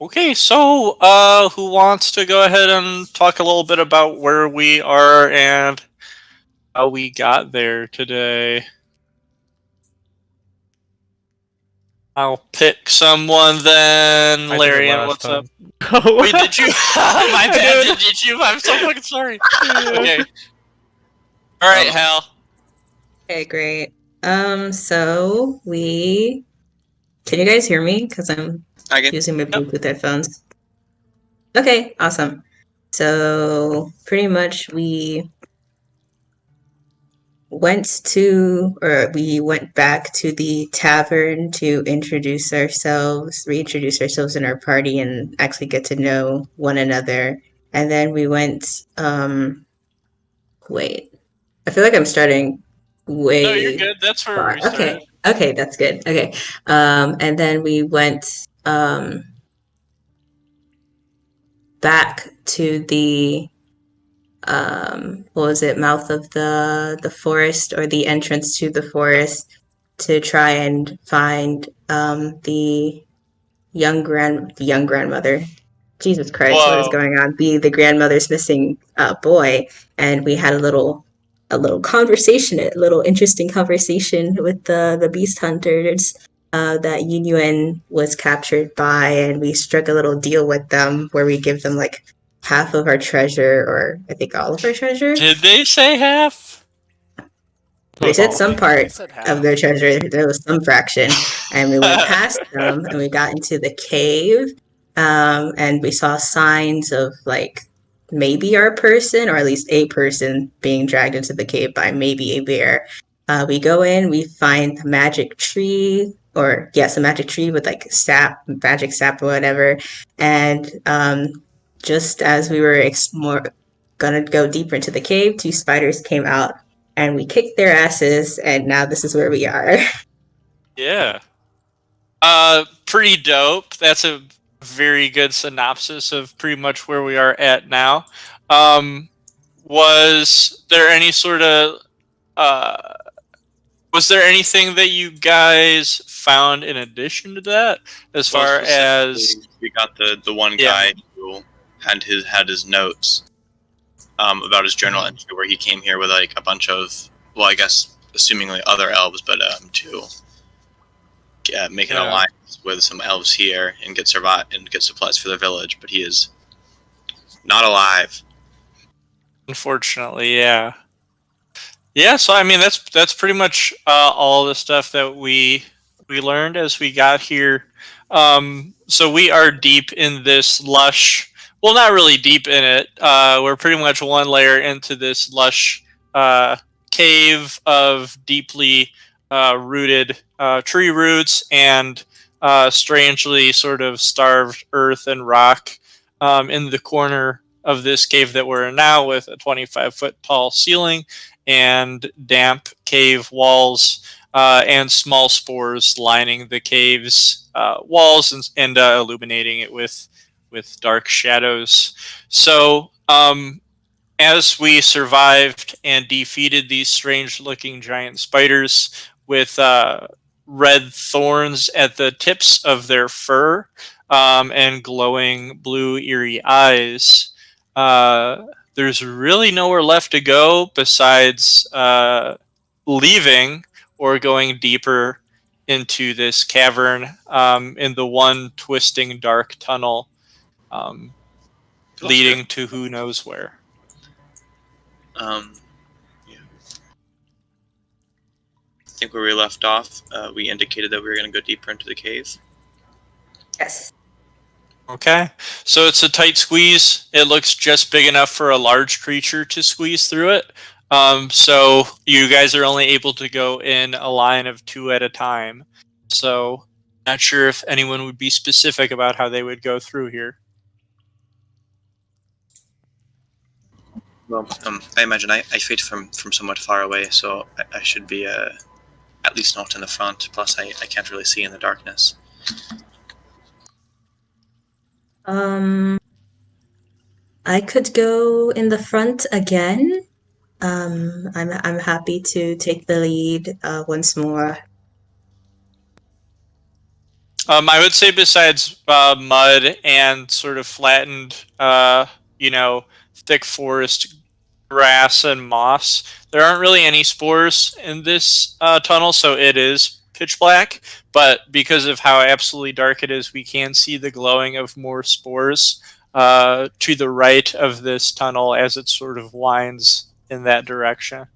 Okay, so who wants to go ahead and talk a little bit about where we are and how we got there today? I'll pick someone then. I did it Larian, last what's up? time. Wait, did you? My bad. Dude. Did you? I'm so fucking sorry. Okay. All right, Hal. Okay, great. So we can you guys hear me? Because I'm I can. using my Bluetooth headphones. Okay, awesome. So pretty much we went back to the tavern to reintroduce ourselves in our party and actually get to know one another. And then we went wait. I feel like I'm starting No, you're way good. That's where far. we started. Okay, that's good. Okay. And then we went back to the what was it, mouth of the forest, or the entrance to the forest, to try and find the young grandmother. Jesus Christ, what is Whoa. going on? The grandmother's missing boy, and we had a little conversation, a little interesting conversation with the beast hunters that Yunyuan was captured by, and we struck a little deal with them where we give them like half of our treasure, or I think all of our treasure. Did they say half? They said some They part said of half. their treasure. There was some fraction, and we went past them, and we got into the cave, and we saw signs of like maybe our person, or at least a person, being dragged into the cave by maybe a bear. We go in, we find a magic tree, or yes, a magic tree with like sap, magic sap, or whatever. And just as we were gonna go deeper into the cave, two spiders came out and we kicked their asses, and now this is where we are. Yeah. Pretty dope. That's a very good synopsis of pretty much where we are at now. Um, was there any sort of uh, was there anything that you guys found in addition to that, as far as we got the one Yeah. guy who had his notes about his journal entry, where he came here with like a bunch of, well, I guess assumingly other elves, but to make an Yeah. alliance with some elves here and get supplies for the village, but he is not alive. unfortunately, yeah. Yeah, so I mean that's pretty much all the stuff that we learned as we got here. So we are deep in this lush. Well, not really deep in it. We're pretty much one layer into this lush uh, cave of deeply rooted tree roots and strangely sort of starved earth and rock in the corner of this cave that we're in now, with a 25-foot tall ceiling and damp cave walls and small spores lining the cave's walls and illuminating it with dark shadows. So, as we survived and defeated these strange-looking giant spiders with red thorns at the tips of their fur and glowing blue, eerie eyes, there's really nowhere left to go besides leaving or going deeper into this cavern in the one twisting dark tunnel leading to who knows where. Yeah. I think where we left off, we indicated that we were going to go deeper into the cave. Yes. Okay, so it's a tight squeeze. It looks just big enough for a large creature to squeeze through it. So you guys are only able to go in a line of two at a time. So not sure if anyone would be specific about how they would go through here. Well, I imagine I fight from somewhat far away, so I should be at least not in the front. Plus, I can't really see in the darkness. I could go in the front again. I'm happy to take the lead once more. I would say besides mud and sort of flattened, thick forest grass and moss, there aren't really any spores in this tunnel, so it is pitch black. But because of how absolutely dark it is, we can see the glowing of more spores to the right of this tunnel as it sort of winds in that direction.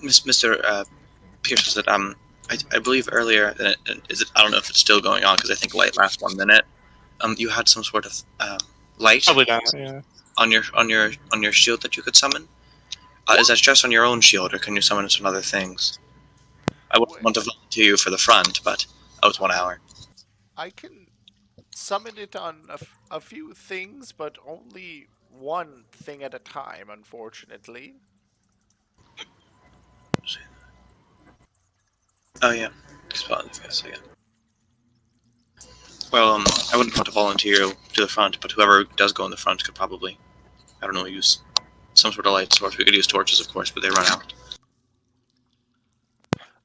Mr. Pierce was that I believe earlier that I don't know if it's still going on because I think light lasts 1 minute. You had some sort of light Probably not. Yeah. on your shield that you could summon. Is that just on your own shield, or can you summon it on other things? I wouldn't want to volunteer you for the front, but it's 1 hour. I can summon it on a few things, but only one thing at a time, unfortunately. Oh yeah, Well, I wouldn't want to volunteer you to the front, but whoever does go in the front could probably, I don't know, use some sort of light source. We could use torches, of course, but they run out.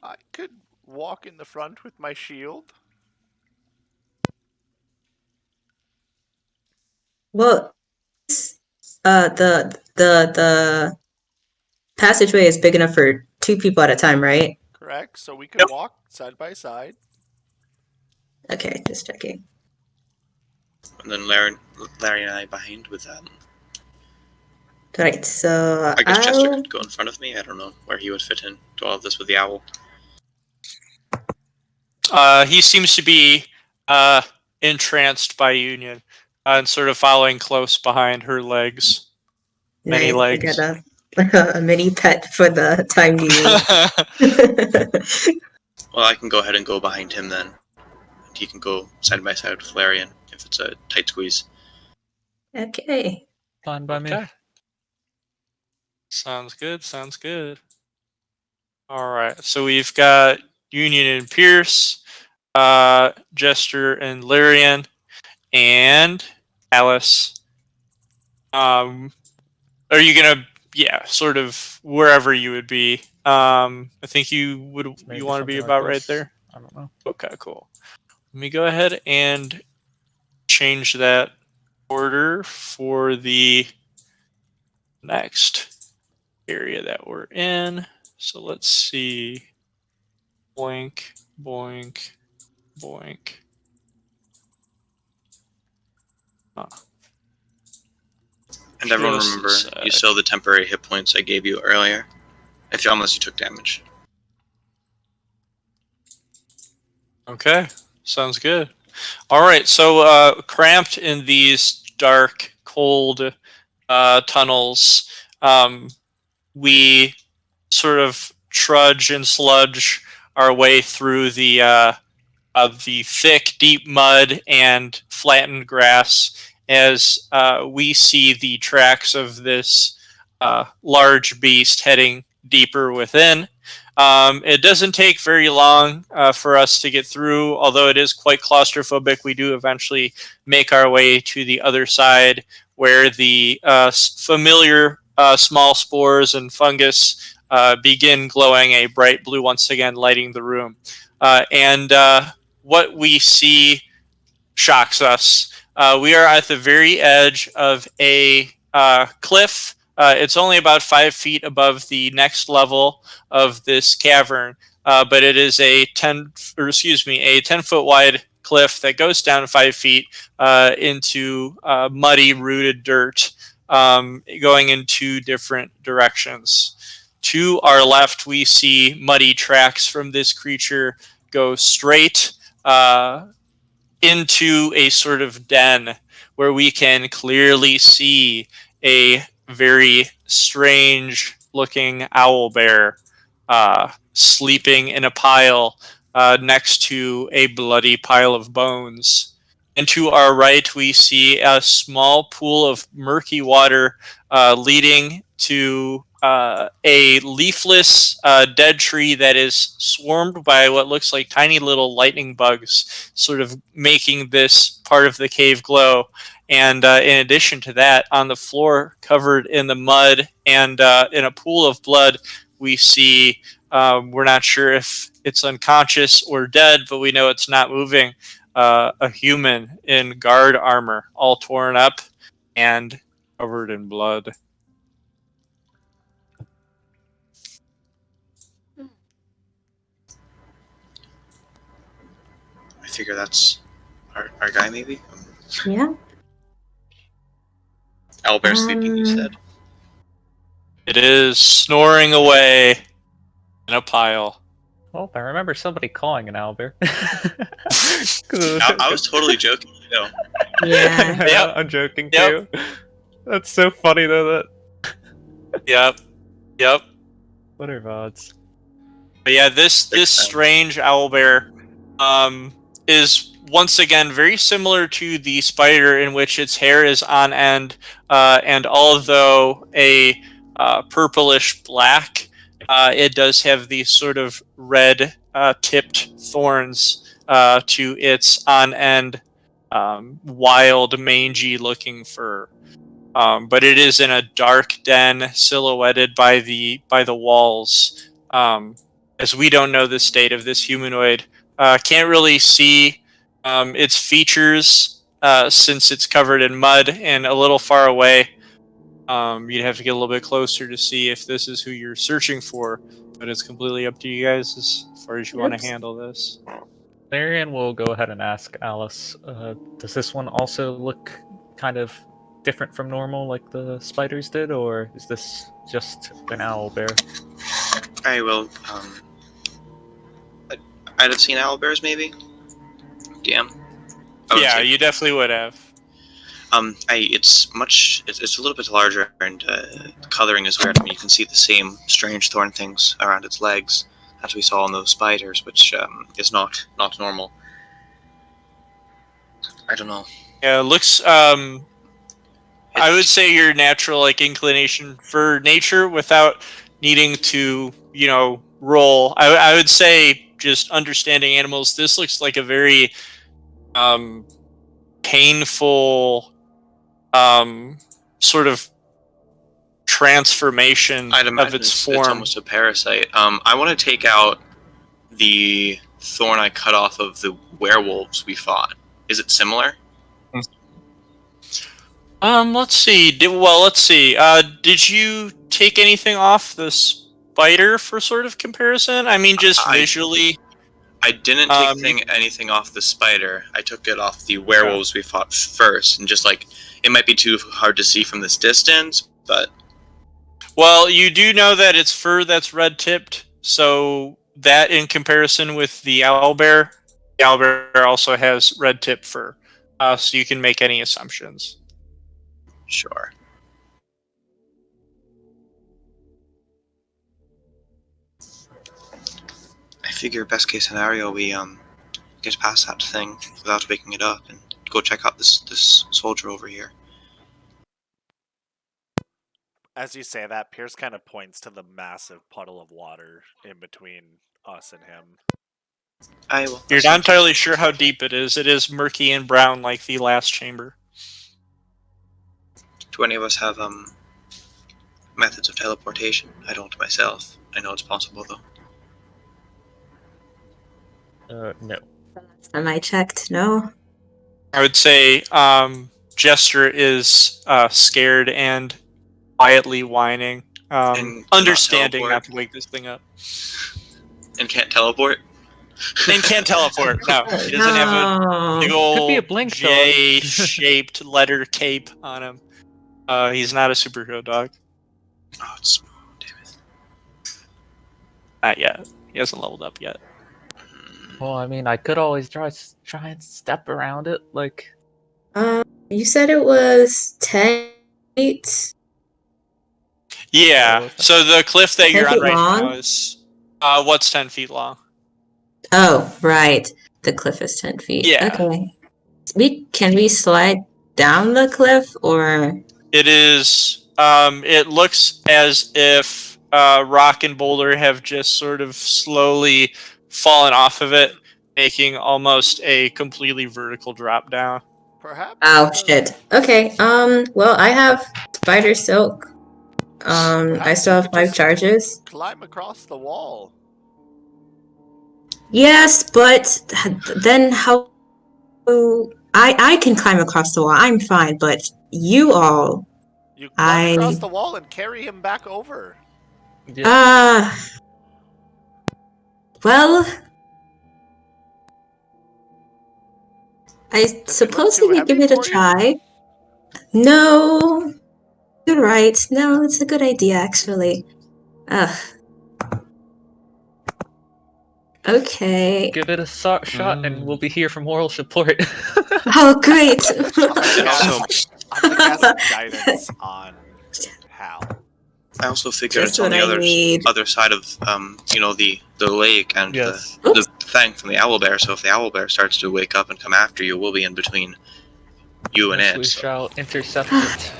I could walk in the front with my shield. Well, the passageway is big enough for 2 people at a time, right? Correct. So we could walk side by side. Okay, just checking. And then Larry and I behind with Right, so I guess Chester could go in front of me. I don't know where he would fit in to all of this with the owl. He seems to be entranced by Union and sort of following close behind her legs. Many nice. legs. I got a mini pet for the time being. Well, I can go ahead and go behind him then. And he can go side by side with Larian if it's a tight squeeze. Okay. Fine by me. Sounds good. Sounds good. All right. So we've got Union and Pierce, Jester and Lyrian, and Alice. Are you gonna? Yeah, sort of wherever you would be. I think you would. Maybe You want to be something about like right this. there. I don't know. Okay, cool. Let me go ahead and change that order for the next area that we're in. So let's see. Boink, boink, boink. Huh. And everyone Just a remember, you sec. still the temporary hit points I gave you earlier. Unless you took damage. Okay, sounds good. All right, so cramped in these dark, cold tunnels, we sort of trudge and sludge our way through the thick, deep mud and flattened grass as we see the tracks of this large beast heading deeper within. It doesn't take very long for us to get through, although it is quite claustrophobic. We do eventually make our way to the other side where the familiar small spores and fungus begin glowing a bright blue once again, lighting the room. And what we see shocks us. We are at the very edge of a cliff. It's only about 5 feet above the next level of this cavern, but it is a 10-foot wide cliff that goes down 5 feet into muddy, rooted dirt, going in 2 different directions. To our left, we see muddy tracks from this creature go straight into a sort of den where we can clearly see a very strange looking owlbear sleeping in a pile next to a bloody pile of bones. And to our right, we see a small pool of murky water leading to a leafless dead tree that is swarmed by what looks like tiny little lightning bugs, sort of making this part of the cave glow. And in addition to that, on the floor, covered in the mud and in a pool of blood, we see We're not sure if it's unconscious or dead, but we know it's not moving. A human in guard armor, all torn up and covered in blood. I figure that's our guy, maybe? Yeah. Owlbear sleeping, you said? It is snoring away in a pile. Well, I remember somebody calling an owlbear. I was totally joking. No. Yeah. Yep. I'm joking Yep. too. That's so funny though. Yep. What are odds? But yeah, this strange owlbear is once again very similar to the spider, in which its hair is on end, and although a purplish black, it does have these sort of red tipped thorns to its on end, wild, mangy looking fur. But it is in a dark den silhouetted by the walls. As we don't know the state of this humanoid, can't really see its features since it's covered in mud and a little far away. You'd have to get a little bit closer to see if this is who you're searching for, but it's completely up to you guys as far as you want to handle this. Marion will go ahead and ask Alice, does this one also look kind of different from normal like the spiders did, or is this just an owlbear? I will, I'd have seen owlbears, maybe? DM? Yeah, you definitely would have. It's a little bit larger, and the coloring is weird. I mean, you can see the same strange thorn things around its legs as we saw in those spiders, which is not normal. I don't know. Yeah, it looks. I would say your natural inclination for nature, without needing to, roll. I would say just understanding animals. This looks like a very painful sort of transformation I'd imagine of its it's form. almost a parasite. I want to take out the thorn I cut off of the werewolves we fought. Is it similar? Let's see. Let's see. Did you take anything off the spider for sort of comparison? I mean, just visually. I didn't take anything off the spider. I took it off the werewolves we fought first, and just it might be too hard to see from this distance, but. Well, you do know that it's fur that's red tipped, so that in comparison with the owlbear also has red tipped fur, so you can make any assumptions. Sure. I figure best case scenario we get past that thing without waking it up and go check out this soldier over here. As you say that, Pierce kind of points to the massive puddle of water in between us and him. You're not entirely sure how deep it is. It is murky and brown like the last chamber. Do any of us have methods of teleportation? I don't myself. I know it's possible though. No. Last time I checked, no. I would say Jester is scared and quietly whining, And understanding not not to wake this thing up. And can't teleport? And can't teleport. No, he doesn't have a big old Could be a blink dog. J-shaped letter cape on him. He's not a superhero dog. Oh, it's smooth, damn it. Not yet. He hasn't leveled up yet. Well, I mean, I could always try and step around it, You said it was 10 feet? Yeah. So the cliff that 10 you're on feet right long? now is what's 10 feet long? Oh, right. The cliff is 10 feet. Yeah. Okay. Can we slide down the cliff, or? It is. It looks as if rock and boulder have just sort of slowly fallen off of it, making almost a completely vertical drop down. Perhaps. Oh, shit. Okay. Well, I have spider silk. I Perhaps still we have could 5 just charges. Climb across the wall. Yes, but then how? I can climb across the wall. I'm fine, but you all, You climb across I the wall and carry him back over. Yeah. well, I Does it look suppose we too could give heavy it a for you? try. No, you're right. No, it's a good idea, actually. Ugh. Okay. Give it a shot, and we'll be here for moral support. Oh, great. I'm gonna And cast. also, I'm gonna cast guidance on Hal. I also figure Just it's on what the I need. other side of the lake and Yes. the thing from the owlbear. So if the owlbear starts to wake up and come after you, we'll be in between you and Yes, it. we So. shall intercept it.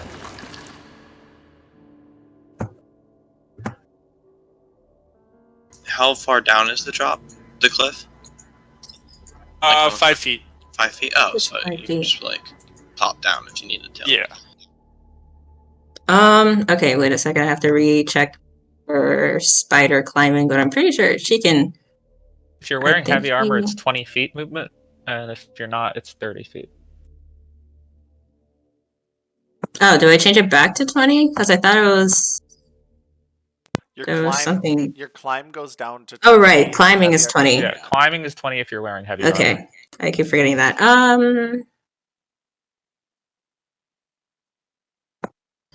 How far down is the drop? The cliff? Like 5 feet. 5 feet? Oh, Just so 5 you can feet. just pop down if you needed to. Yeah. Okay, wait a second. I have to recheck for spider climbing, but I'm pretty sure she can. If you're I wearing think heavy armor, she- it's 20 feet movement, and if you're not, it's 30 feet. Oh, do I change it back to 20? Because I thought it was. Your There was something. Your climb goes down to. Oh, 20 right. feet with Climbing heavy is armor. 20. Yeah, climbing is 20 if you're wearing heavy armor. Okay. I keep forgetting that.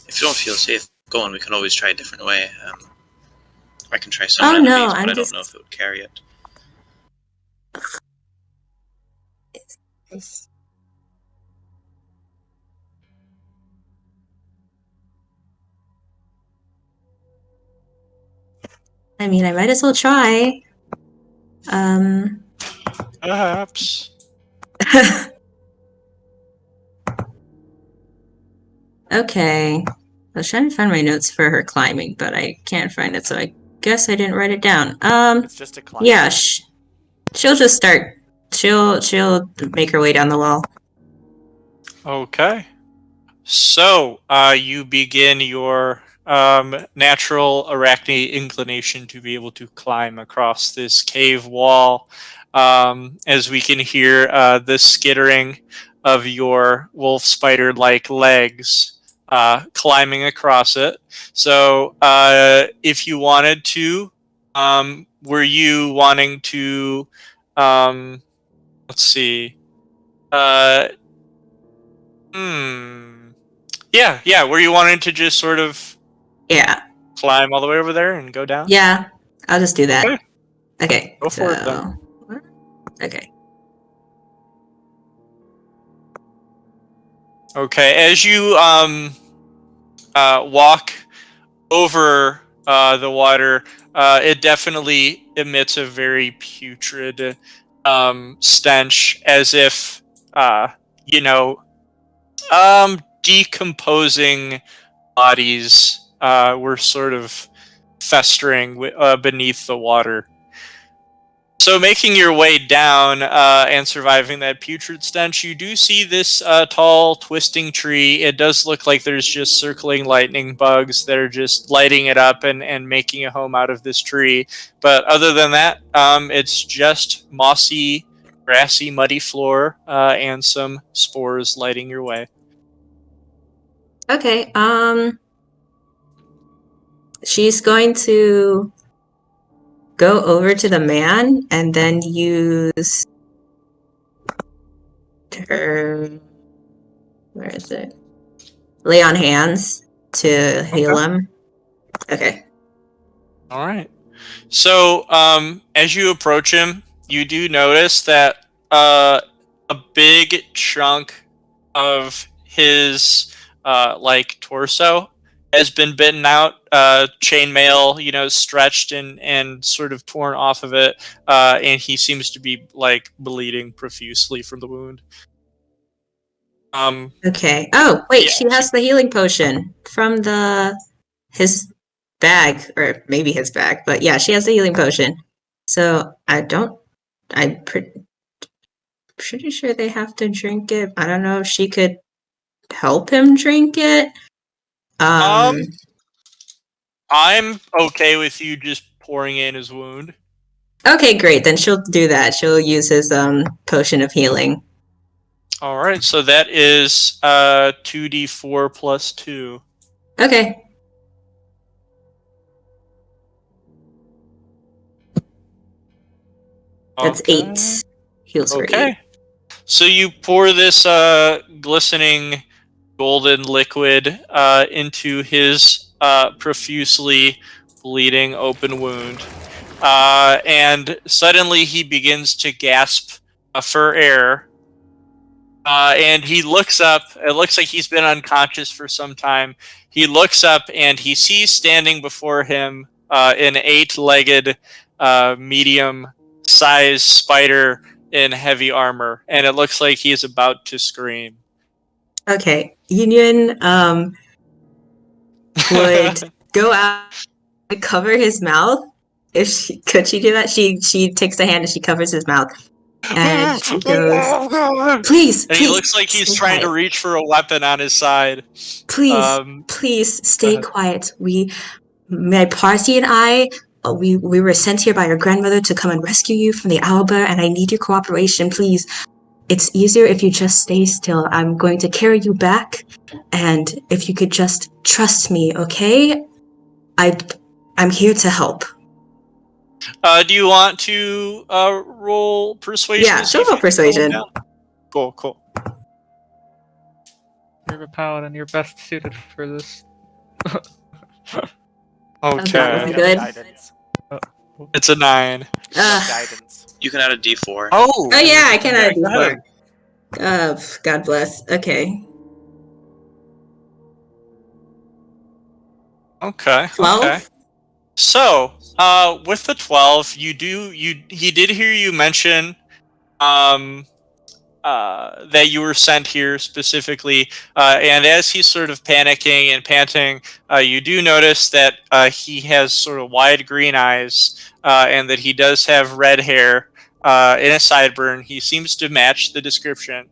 If you don't feel safe going, we can always try a different way. I can try Oh, summon no, enemies, but I'm I don't just. know if it would carry it. I mean, I might as well try. Perhaps. Okay. I was trying to find my notes for her climbing, but I can't find it, so I guess I didn't write it down. It's just a climb. Yeah, she'll just start. She'll make her way down the wall. Okay. So, you begin your natural arachne inclination to be able to climb across this cave wall. As we can hear the skittering of your wolf spider like legs climbing across it. So, if you wanted to, were you wanting to, let's see, uh, yeah. Were you wanting to just sort of Yeah. climb all the way over there and go down? Yeah. I'll just do that. Okay. Okay. Go for it, then. Okay. Okay. As you walk over the water, it definitely emits a very putrid stench, as if you know, decomposing bodies were sort of festering beneath the water. So, making your way down and surviving that putrid stench, you do see this tall, twisting tree. It does look like there's just circling lightning bugs that are just lighting it up and making a home out of this tree. But other than that, it's just mossy, grassy, muddy floor and some spores lighting your way. Okay. She's going to go over to the man and then use her. Where is it? Lay on hands to heal him. Okay. All right. So, as you approach him, you do notice that a big chunk of his torso has been bitten out, chainmail, stretched and sort of torn off of it, and he seems to be bleeding profusely from the wound. Okay. Oh, wait, Yeah. she has the healing potion from his bag, or maybe his bag, but yeah, she has the healing potion. So I'm pretty sure they have to drink it. I don't know if she could help him drink it. I'm okay with you just pouring in his wound. Okay, great. Then she'll do that. She'll use his potion of healing. All right, so that is 2d4 plus 2. Okay. That's Okay. 8 heals for 8. Okay. So you pour this glistening golden liquid into his profusely bleeding open wound. And suddenly he begins to gasp for air. And he looks up. It looks like he's been unconscious for some time. He looks up and he sees standing before him an 8-legged, medium-sized spider in heavy armor. And it looks like he is about to scream. Okay. Union would go out and cover his mouth. Could she do that? She takes a hand and she covers his mouth. And she goes, please, And he looks like he's trying to reach for a weapon on his side. Please stay quiet. My party and I, we were sent here by your grandmother to come and rescue you from the Owlbear, and I need your cooperation, please. It's easier if you just stay still. I'm going to carry you back, and if you could just trust me, okay? I'm here to help. Do you want to roll persuasion? Yeah, she'll roll persuasion. Cool. You're a paladin. You're best suited for this. Okay. Good. Guidance. It's a 9. Guidance. You can add a D4. Oh Yeah, I can add a Go ahead. D4. God bless. Okay. Okay. 12? Okay. So, with the 12, he did hear you mention that you were sent here specifically, and as he's sort of panicking and panting, you do notice that he has sort of wide green eyes, and that he does have red hair in a sideburn. He seems to match the description.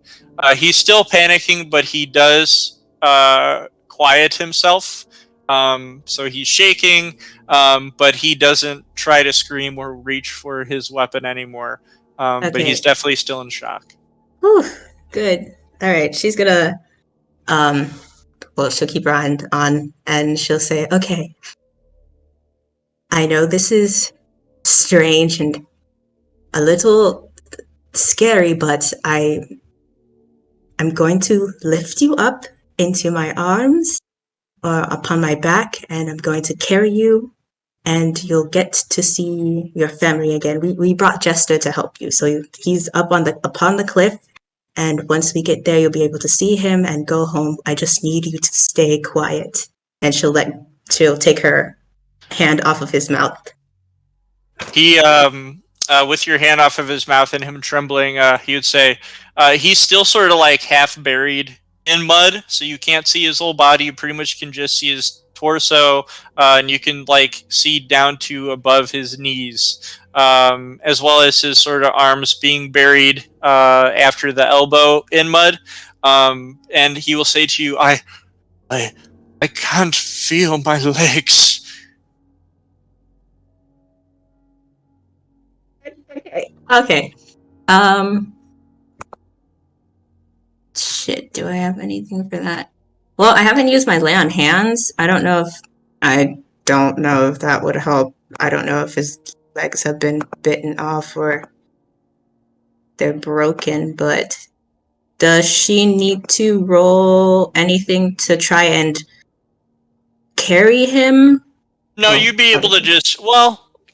He's still panicking, but he does quiet himself. So he's shaking, but he doesn't try to scream or reach for his weapon anymore. But he's definitely still in shock. Whew, good. All right, she's gonna, she'll keep her hand on, and she'll say, okay, I know this is strange and a little scary, but I'm going to lift you up into my arms or upon my back, and I'm going to carry you, and you'll get to see your family again. We brought Jester to help you, so he's up upon the cliff. And once we get there, you'll be able to see him and go home. I just need you to stay quiet. And she'll take her hand off of his mouth. He, with your hand off of his mouth and him trembling, he would say, he's still sort of like half buried in mud, so you can't see his whole body. You pretty much can just see his torso, and you can like see down to above his knees. As well as his sort of arms being buried after the elbow in mud. And he will say to you, I can't feel my legs. Okay. Shit, do I have anything for that? Well, I haven't used my lay on hands. I don't know if that would help. I don't know if his legs have been bitten off or they're broken, but does she need to roll anything to try and carry him? No, you'd be able to just,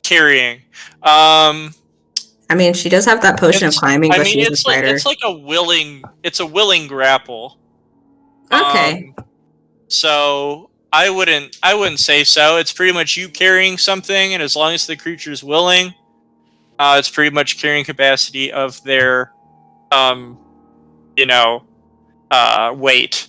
carrying. I mean, she does have that potion of climbing, but she's a spider. It's like a willing grapple. Okay. So I wouldn't say so. It's pretty much you carrying something, and as long as the creature's willing, it's pretty much carrying capacity of their, weight.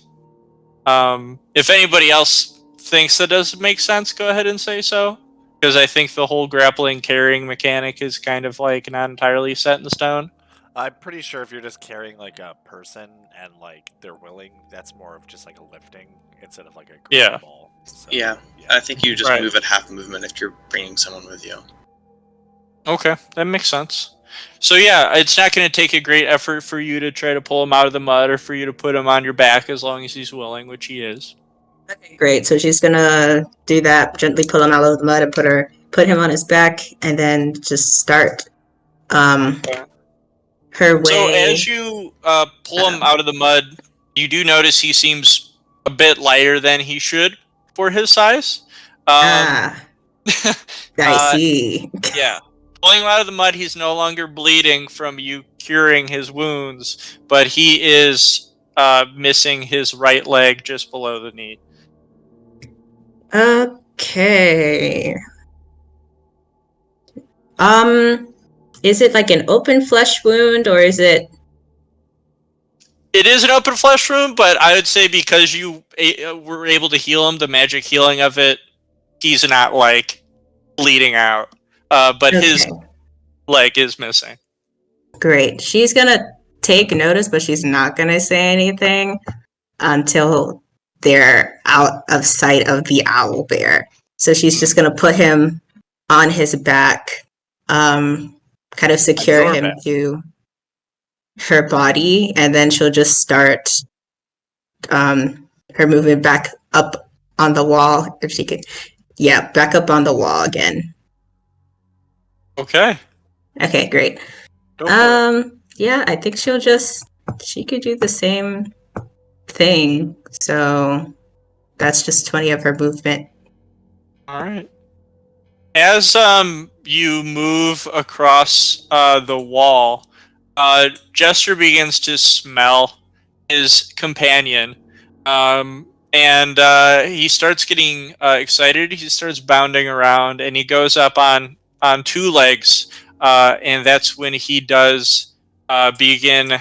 If anybody else thinks that doesn't make sense, go ahead and say so. Because I think the whole grappling carrying mechanic is kind of like not entirely set in stone. I'm pretty sure if you're just carrying like a person and like they're willing, that's more of just like a lifting instead of like a ball. So, Yeah, I think you just move at half movement if you're bringing someone with you. Okay, that makes sense. So yeah, it's not going to take a great effort for you to try to pull him out of the mud or for you to put him on your back as long as he's willing, which he is. Okay, great. So she's gonna do that, gently pull him out of the mud and put him on his back, and then just start Okay. her So way. as you pull him out of the mud, you do notice he seems a bit lighter than he should for his size. I uh, see. yeah. Pulling him out of the mud, he's no longer bleeding from you curing his wounds, but he is missing his right leg just below the knee. Okay. Is it like an open flesh wound, or is it? It is an open flesh wound, but I would say because you were able to heal him, the magic healing of it, he's not like bleeding out. But his Okay, leg is missing. great. She's gonna take notice, but she's not gonna say anything until they're out of sight of the owlbear. So she's just gonna put him on his back, kind of secure your him back. to her body, and then she'll just start her movement back up on the wall if she could. Yeah, back up on the wall again. Okay. Okay, great. Go for it. Yeah, I think she could do the same thing. So that's just 20 of her movement. All right. As you move across the wall, Jester begins to smell his companion, and he starts getting excited. He starts bounding around, and he goes up on two legs, and that's when he does begin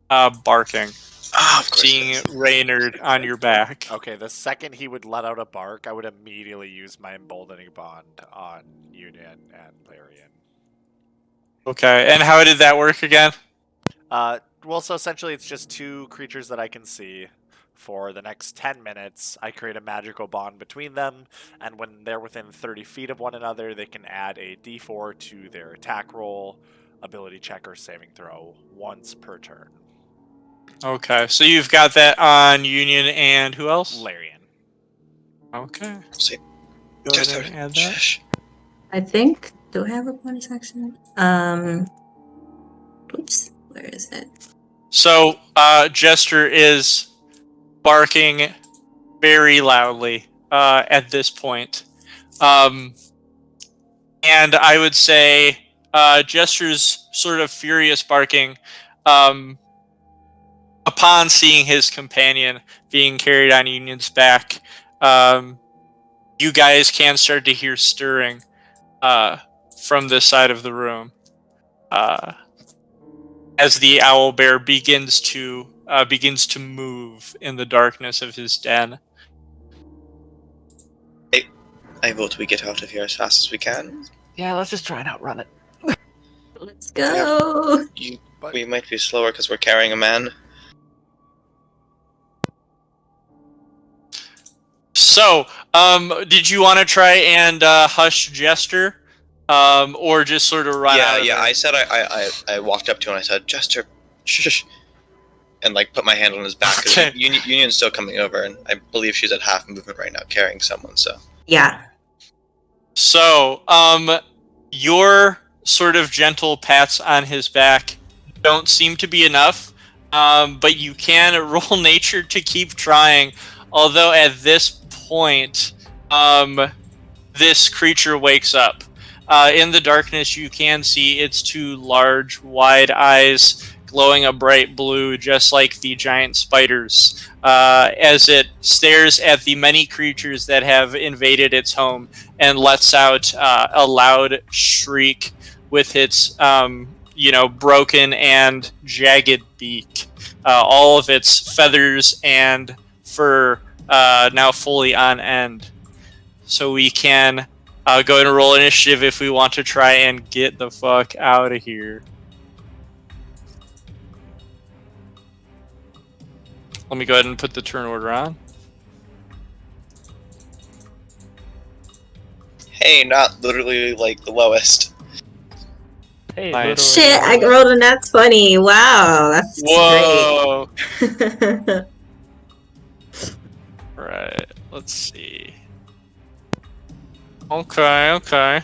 barking, Of course. seeing Reynard on your back. Okay, the second he would let out a bark, I would immediately use my emboldening bond on Union and Larian. Okay, and how did that work again? Well, so essentially it's just two creatures that I can see. For the next 10 minutes, I create a magical bond between them, and when they're within 30 feet of one another, they can add a d4 to their attack roll, ability check, or saving throw once per turn. Okay, so you've got that on Union and who else? Larian. Okay. See. Go ahead and add that. Shush. I think. Do I have a bonus action? Oops. Where is it? So, Jester is barking very loudly at this point. And I would say Jester's sort of furious barking upon seeing his companion being carried on Union's back. You guys can start to hear stirring from this side of the room as the owlbear begins to move in the darkness of his den. I vote we get out of here as fast as we can. Yeah, let's just try and outrun it. Let's go. We might be slower because we're carrying a man. So, did you want to try and hush Jester, or just sort of run out? Yeah. Of I said I walked up to him and I said, Jester, shh, and like put my hand on his back because Okay. Union's still coming over, and I believe she's at half movement right now, carrying someone. So Yeah. So, your sort of gentle pats on his back don't seem to be enough, but you can roll nature to keep trying. Although at this point, this creature wakes up. In the darkness, you can see its two large, wide eyes glowing a bright blue, just like the giant spiders, as it stares at the many creatures that have invaded its home and lets out a loud shriek with its, broken and jagged beak. All of its feathers and fur now fully on end. So we can go ahead and roll initiative if we want to try and get the fuck out of here. Let me go ahead and put the turn order on. hey, not literally like the lowest. Hey, Nice. Shit, I rolled a nat 20. Wow, that's Whoa. great. Right. Let's see. Okay.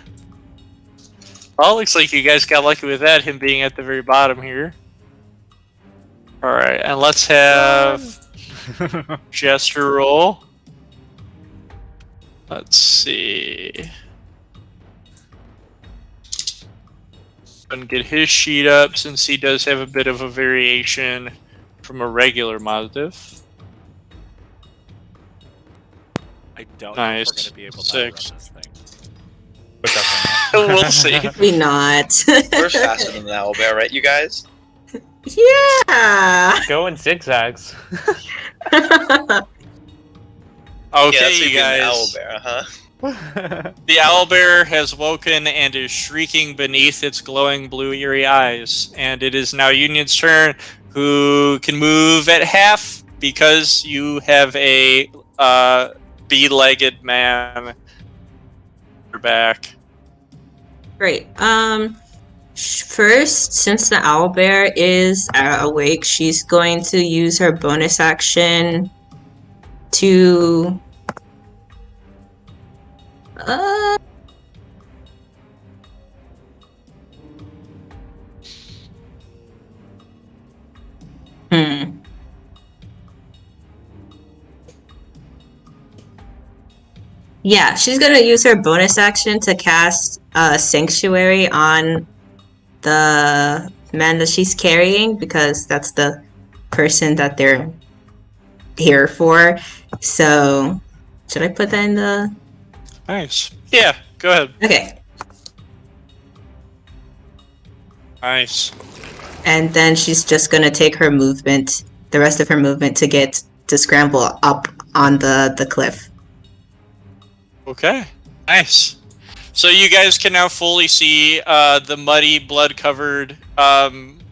Well, looks like you guys got lucky with that, him being at the very bottom here. Alright, and let's have Jester roll. Let's see. And get his sheet up since he does have a bit of a variation from a regular Mazdiv. I don't Nice. know if we're going to be able to 6. outrun this thing. But definitely not. We'll see. We not. We're faster than the Owlbear, right, you guys? Yeah. Go in zigzags. Okay, that's you who did the guys. Owlbear, huh? The owlbear has woken and is shrieking beneath its glowing blue eerie eyes, and it is now Union's turn, who can move at half because you have a bee-legged man your back. Great. First, since the owlbear is awake, she's going to use her bonus action to Yeah, she's gonna use her bonus action to cast Sanctuary on the man that she's carrying because that's the person that they're here for. So, should I put that in the... Nice. Yeah, go ahead. Okay. Nice. And then she's just gonna take her movement, the rest of her movement, to scramble up on the cliff. Okay. Nice. So you guys can now fully see the muddy, blood-covered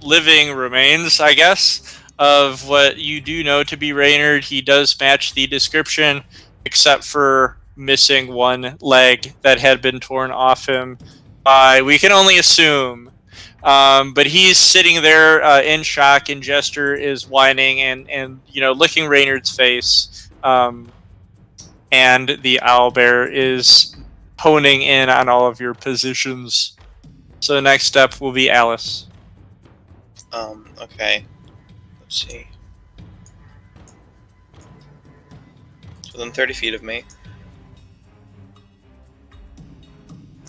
living remains, I guess, of what you do know to be Reynard. He does match the description, except for missing one leg that had been torn off him by, we can only assume. But he's sitting there in shock, and Jester is whining and licking Reynard's face. And the owlbear is honing in on all of your positions. So the next step will be Alice. Okay. Let's see. It's within 30 feet of me.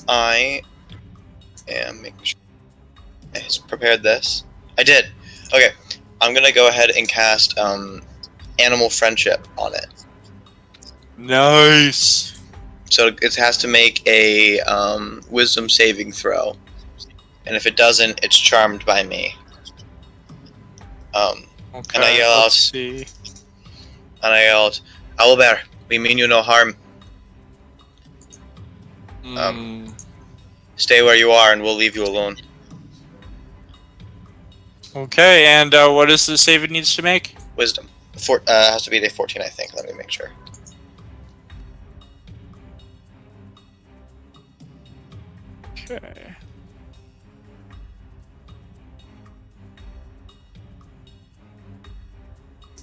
I am making sure I prepared this. I did. Okay. I'm gonna go ahead and cast Animal Friendship on it. Nice. So it has to make a Wisdom saving throw, and if it doesn't, it's charmed by me. Okay, and I yell let's see. And I yelled, "Owlbear, we mean you no harm. Stay where you are, and we'll leave you alone." Okay, and what is the save it needs to make? Wisdom. Has to be a 14, I think. Let me make sure. Okay.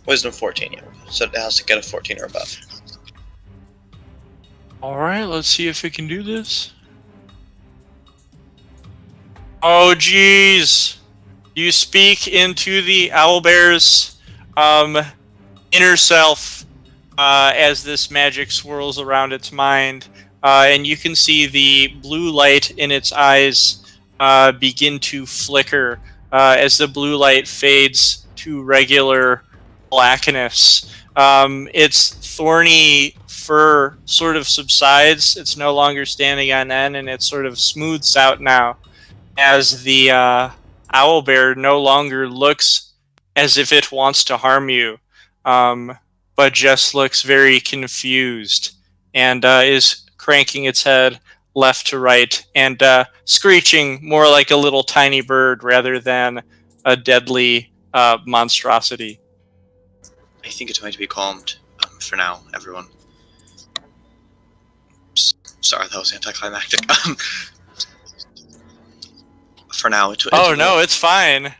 Wisdom 14, yeah. So it has to get a 14 or above. Alright, let's see if it can do this. Oh, jeez. You speak into the owlbear's inner self as this magic swirls around its mind. And you can see the blue light in its eyes begin to flicker as the blue light fades to regular blackness. Its thorny fur sort of subsides. It's no longer standing on end, and it sort of smooths out now as the owlbear no longer looks as if it wants to harm you, but just looks very confused and is cranking its head left to right and screeching more like a little tiny bird rather than a deadly monstrosity. I think it's going to be calmed for now, everyone. Sorry, that was anticlimactic. for now. Oh no, it's fine.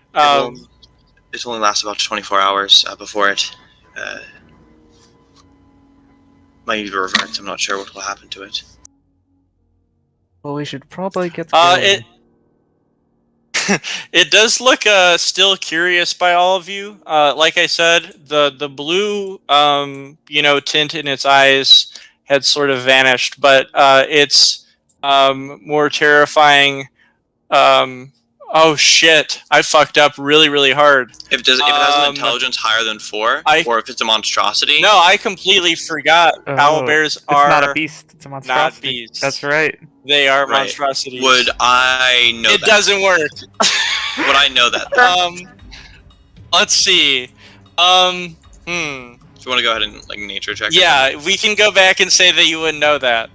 It only lasts about 24 hours before it might even revert. I'm not sure what will happen to it. Well, we should probably get going. It does look still curious by all of you. Like I said, the blue tint in its eyes had sort of vanished, but it's more terrifying. Oh shit! I fucked up really, really hard. If it has an intelligence higher than 4, or if it's a monstrosity. No, I completely forgot. Owlbears are not a beast. It's a monstrosity. Not beasts. That's right. They are monstrosities. Would I know that? It doesn't work. Would I know that? Let's see. Do you want to go ahead and nature check? Yeah, we can go back and say that you wouldn't know that.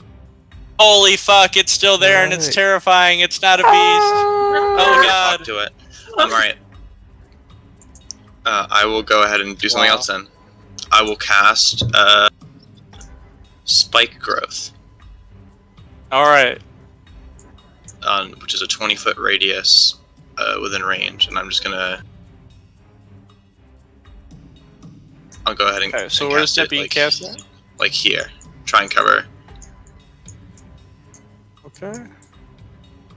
Holy fuck! It's still there and it's terrifying. It's not a beast. Oh god. Talk to it. Alright. I will go ahead and do something else then. I will cast Spike Growth. Alright. Which is a 20-foot radius within range, and I'm just gonna. I'll go ahead and. Okay, so where's that being cast at? Like here. Try and cover. Okay.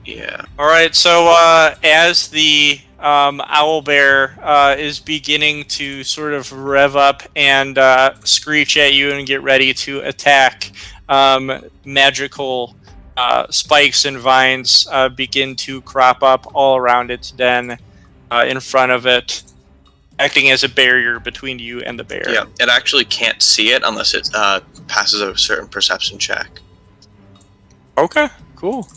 Yeah. Alright, so as the owlbear is beginning to sort of rev up and screech at you and get ready to attack, magical spikes and vines begin to crop up all around its den in front of it, acting as a barrier between you and the bear. Yeah, it actually can't see it unless it passes a certain perception check. Okay, cool.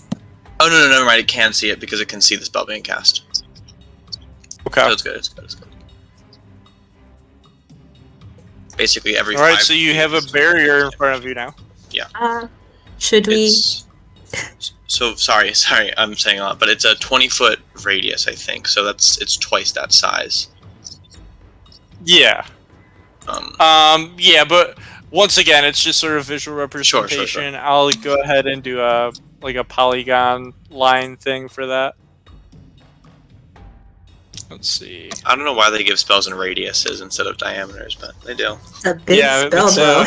Oh, no, never mind. It can see it because it can see the spell being cast. Okay. So it's good. Basically, every Alright, so you have a barrier in front of you now. Yeah. Should we... So, sorry, I'm saying a lot, but it's a 20-foot radius, I think, so it's twice that size. Yeah. Yeah, but once again, it's just sort of visual representation. Sure. I'll go ahead and do a polygon line thing for that. Let's see. I don't know why they give spells in radiuses instead of diameters, but they do. A big spell, though.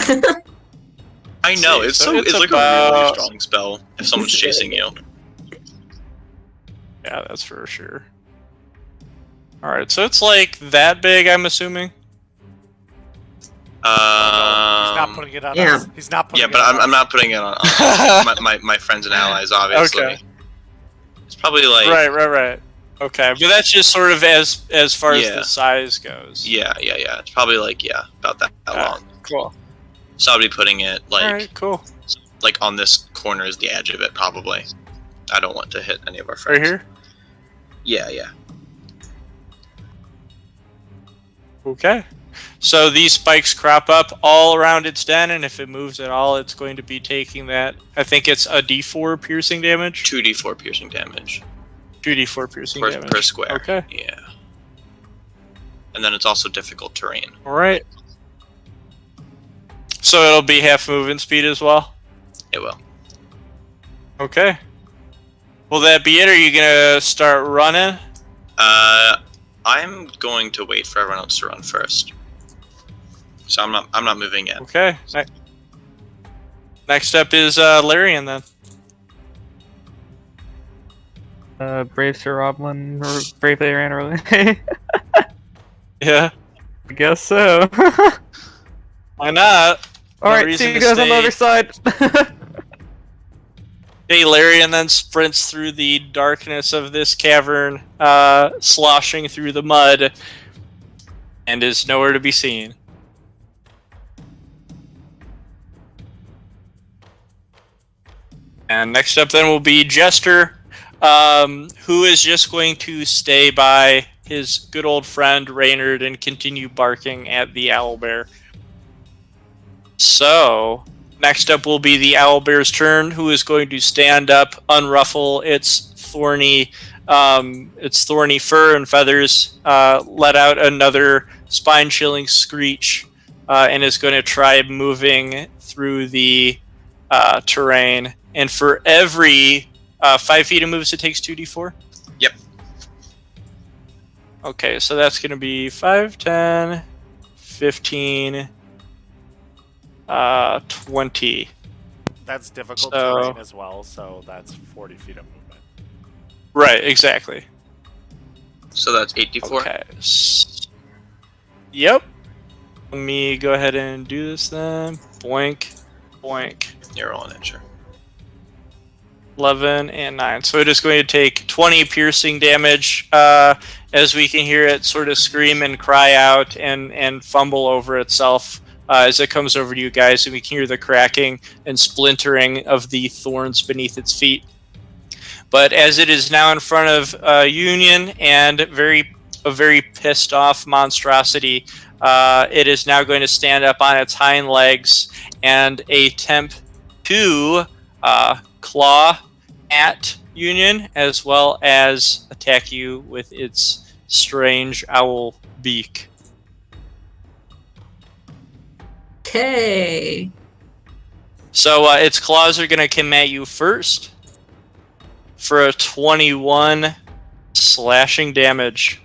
I know, it's like a really strong spell if someone's chasing you. Yeah, that's for sure. Alright, so it's like that big, I'm assuming? He's not putting it on us. He's not putting it on us. I'm not putting it on my friends and allies, obviously. Okay. It's probably like... Right. Okay, but that's just sort of as far as the size goes. Yeah. It's probably like, about that long. Cool. So I'll be putting it like... Alright, cool. Like on this corner is the edge of it, probably. I don't want to hit any of our friends. Right here? Yeah. Okay. So these spikes crop up all around its den, and if it moves at all, it's going to be taking that. I think it's a D4 piercing damage. 2d4 piercing damage. 2d4 piercing damage. Per square. Okay. Yeah. And then it's also difficult terrain. Alright. So it'll be half movement speed as well? It will. Okay. Will that be it? Or are you going to start running? I'm going to wait for everyone else to run first. So I'm not moving yet. Okay. Next up is Larian then. Brave Sir Roblin bravely ran away. Yeah. I guess so. Why not? Alright, see you guys on the other side. Okay, Larian then sprints through the darkness of this cavern, sloshing through the mud, and is nowhere to be seen. And next up then will be Jester, who is just going to stay by his good old friend Reynard and continue barking at the owlbear. So, next up will be the owlbear's turn, who is going to stand up, unruffle its thorny fur and feathers, let out another spine-chilling screech, and is going to try moving through the terrain. And for every 5 feet it moves, it takes 2d4? Yep. Okay, so that's going to be 5, 10, 15, 20. That's difficult So- terrain as well, so that's 40 feet of movement. Right, exactly. So that's 8d4. Okay. Yep. Let me go ahead and do this then. Boink, boink. You're rolling it, sure. 11 and 9. So it is going to take 20 piercing damage as we can hear it sort of scream and cry out and fumble over itself as it comes over to you guys, and we can hear the cracking and splintering of the thorns beneath its feet. But as it is now in front of Union and a very pissed off monstrosity, it is now going to stand up on its hind legs and attempt to claw at Union, as well as attack you with its strange owl beak. Okay. So its claws are going to come at you first for a 21 slashing damage.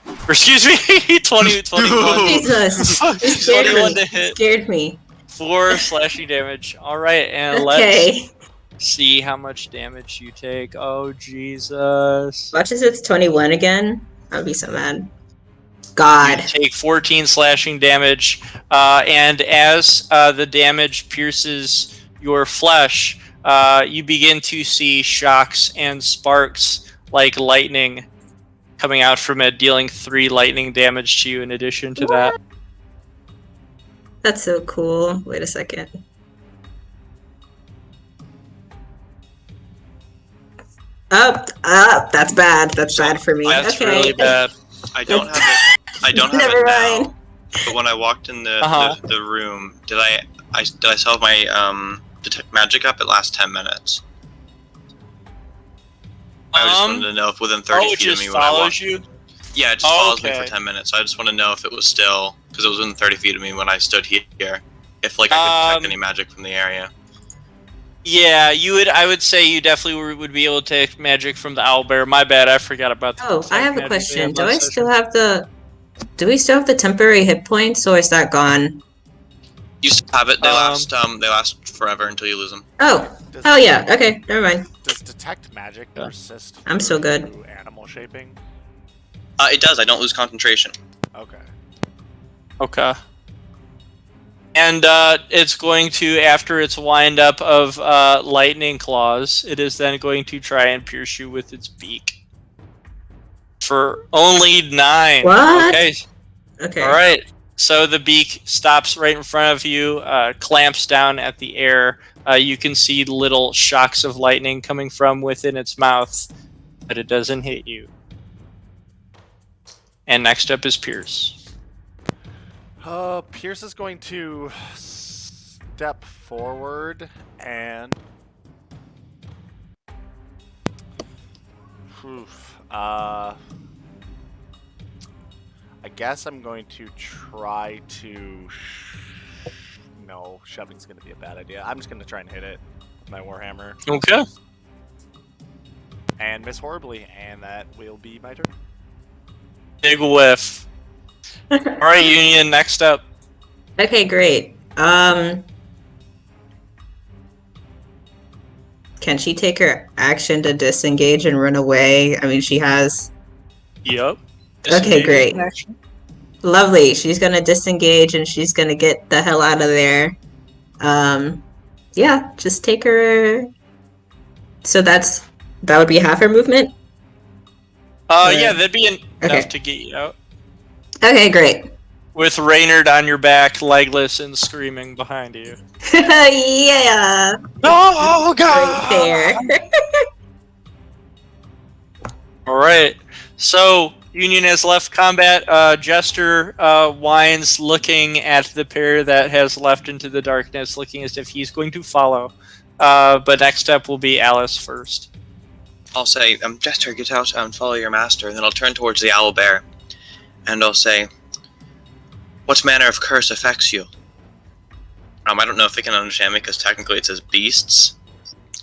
Or, excuse me, 21. Jesus. You scared 21 me. to You hit. scared me. 4 slashing damage. All right, and let's Okay. see how much damage you take. Oh, Jesus. Watch as it's 21 again. I'll be so mad. You God. take 14 slashing damage, and as the damage pierces your flesh, you begin to see shocks and sparks like lightning coming out from it, dealing 3 lightning damage to you in addition to that. That's so cool. Wait a second. That's bad. That's bad for me. That's okay. really bad. I don't have it. I don't have Never it now. mind. But when I walked in the Uh-huh. the room, did I still have my detect magic up? It lasts 10 minutes. I just wanted to know if within 30 it feet of just me when I follows walked. you? Yeah, it just follows me Okay. for 10 minutes. So I just want to know if it was still, because it was within 30 feet of me when I stood here. If like I could detect any magic from the area. Yeah, you would. I would say you definitely would be able to take magic from the owlbear. My bad, I forgot about that. Oh, I have a question. Do we still have the temporary hit points, or is that gone? You still have it. They Um, last forever until you lose them. Oh. Does, Oh yeah. Okay. Never mind. Does detect magic Yeah. persist? I'm so good. through Animal shaping. It does. I don't lose concentration. Okay. Okay. And it's going to, after its wind up of lightning claws, it is then going to try and pierce you with its beak. For only 9. What? Okay. Okay. All right. So the beak stops right in front of you, clamps down at the air. You can see little shocks of lightning coming from within its mouth, but it doesn't hit you. And next up is Pierce. Pierce is going to step forward and. I guess I'm going to try to. No, shoving's going to be a bad idea. I'm just going to try and hit it with my warhammer Okay. and miss horribly, and that will be my turn. Big whiff. All right, Union, next up. Okay, great. Can she take her action to disengage and run away? I mean, she has. Yep. Okay, great. Action. Lovely. She's gonna disengage and she's gonna get the hell out of there. Yeah, just take her. So that would be half her movement. Yeah, that'd be enough Okay. to get you out. Okay, great. With Reynard on your back, legless and screaming behind you. Yeah, Oh, right there. All right. So Union has left combat. Jester whines, looking at the pair that has left into the darkness, looking as if he's going to follow. But next up will be Alice first. I'll say, Jester, get out and follow your master. And then I'll turn towards the owlbear, and I'll say, what manner of curse affects you? I don't know if it can understand me because technically it says beasts.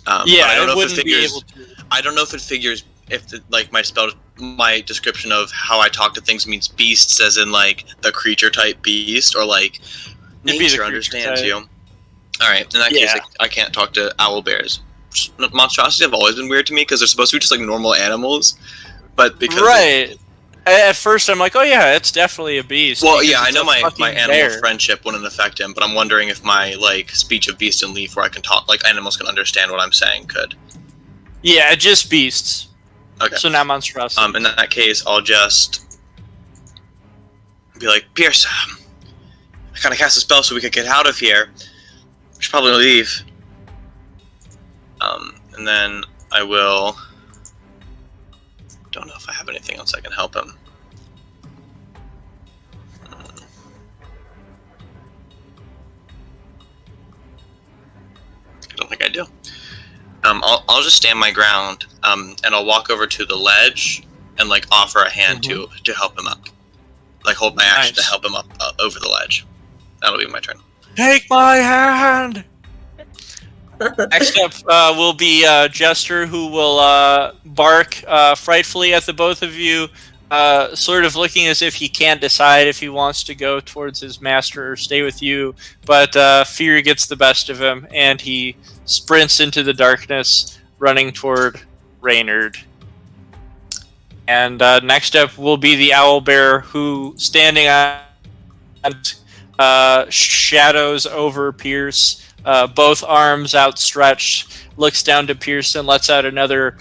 But I don't know if it figures. I don't know if it figures if my spell my description of how I talk to things means beasts, as in like the creature type beast, or like It'd be the nature creature understands type. you. All right, in that case, Yeah. I can't talk to owlbears. Monstrosities have always been weird to me because they're supposed to be just like normal animals, but because Right. At first, I'm like, oh yeah, it's definitely a beast. well, because yeah, I it's know a my fucking animal bear. friendship wouldn't affect him, but I'm wondering if my like speech of beast and leaf, where I can talk like animals can understand what I'm saying, could. Yeah, just beasts. Okay. So not monstrosity. In that case, I'll just be like, Pierce, I kind of cast a spell so we could get out of here. We should probably leave. And then I will. Don't know if I have anything else I can help him. I don't think I do. I'll just stand my ground, and I'll walk over to the ledge and like offer a hand to help him up, like hold my action to Nice. help him up over the ledge. That'll be my turn. Take my hand. Next up will be Jester, who will bark frightfully at the both of you, sort of looking as if he can't decide if he wants to go towards his master or stay with you. But fear gets the best of him, and he sprints into the darkness, running toward Reynard. And next up will be the Owlbear, who, standing on shadows over Pierce, both arms outstretched, looks down to Pierce and lets out another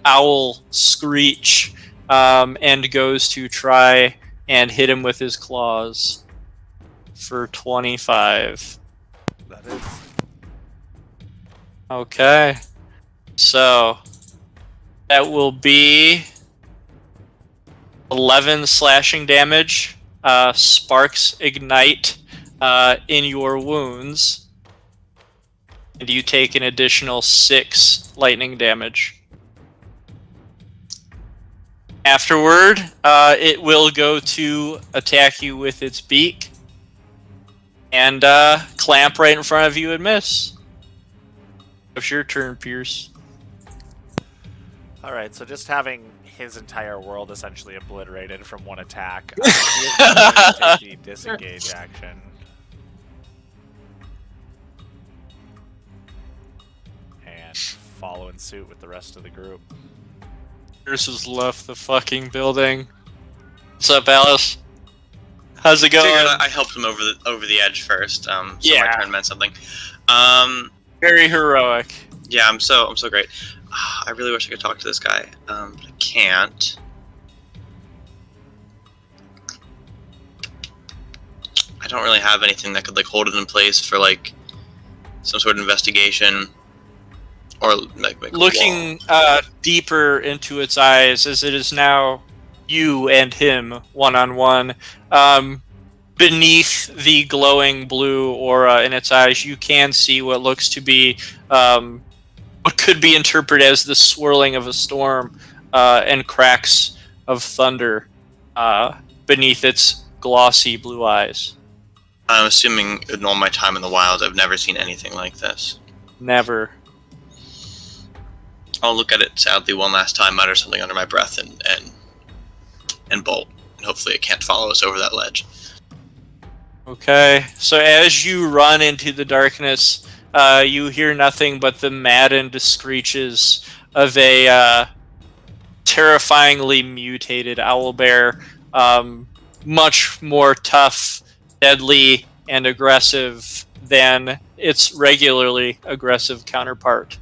owl screech, and goes to try and hit him with his claws for 25. That is. Okay. So that will be 11 slashing damage. Sparks ignite in your wounds. And you take an additional 6 lightning damage. Afterward, it will go to attack you with its beak. And clamp right in front of you and miss. It's your turn, Pierce. Alright, so just having his entire world essentially obliterated from one attack, he is going to take the disengage action. And follow in suit with the rest of the group. Pierce has left the fucking building. What's up, Alice? How's it going? Figured I helped him over the edge first. So Yeah. my turn meant something. Very heroic. Yeah, I'm so great. I really wish I could talk to this guy, but I can't. I don't really have anything that could like hold it in place for like some sort of investigation, or like make a Looking wall. deeper into its eyes, as it is now you and him one-on-one, beneath the glowing blue aura in its eyes, you can see what looks to be what could be interpreted as the swirling of a storm and cracks of thunder beneath its glossy blue eyes. I'm assuming in all my time in the wild, I've never seen anything like this. Never. I'll look at it sadly one last time, mutter something under my breath, and bolt. And hopefully it can't follow us over that ledge. Okay, so as you run into the darkness, you hear nothing but the maddened screeches of a terrifyingly mutated owlbear, much more tough, deadly, and aggressive than its regularly aggressive counterpart.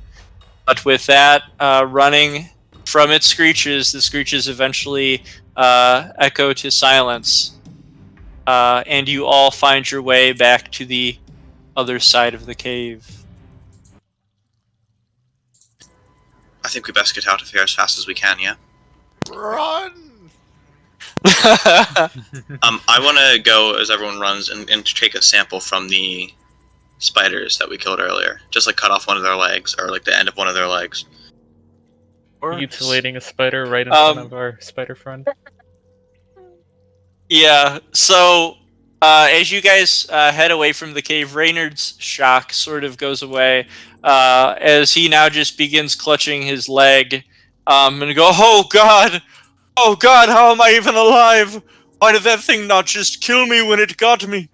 But with that running from its screeches, the screeches eventually echo to silence. And you all find your way back to the other side of the cave. I think we best get out of here as fast as we can, yeah? Run! I want to go as everyone runs and take a sample from the spiders that we killed earlier. Just like cut off one of their legs, or like the end of one of their legs. Mutilating a spider right in front of our spider friend. Yeah, so as you guys head away from the cave, Reynard's shock sort of goes away as he now just begins clutching his leg and go, "Oh God! Oh God! How am I even alive? Why did that thing not just kill me when it got me?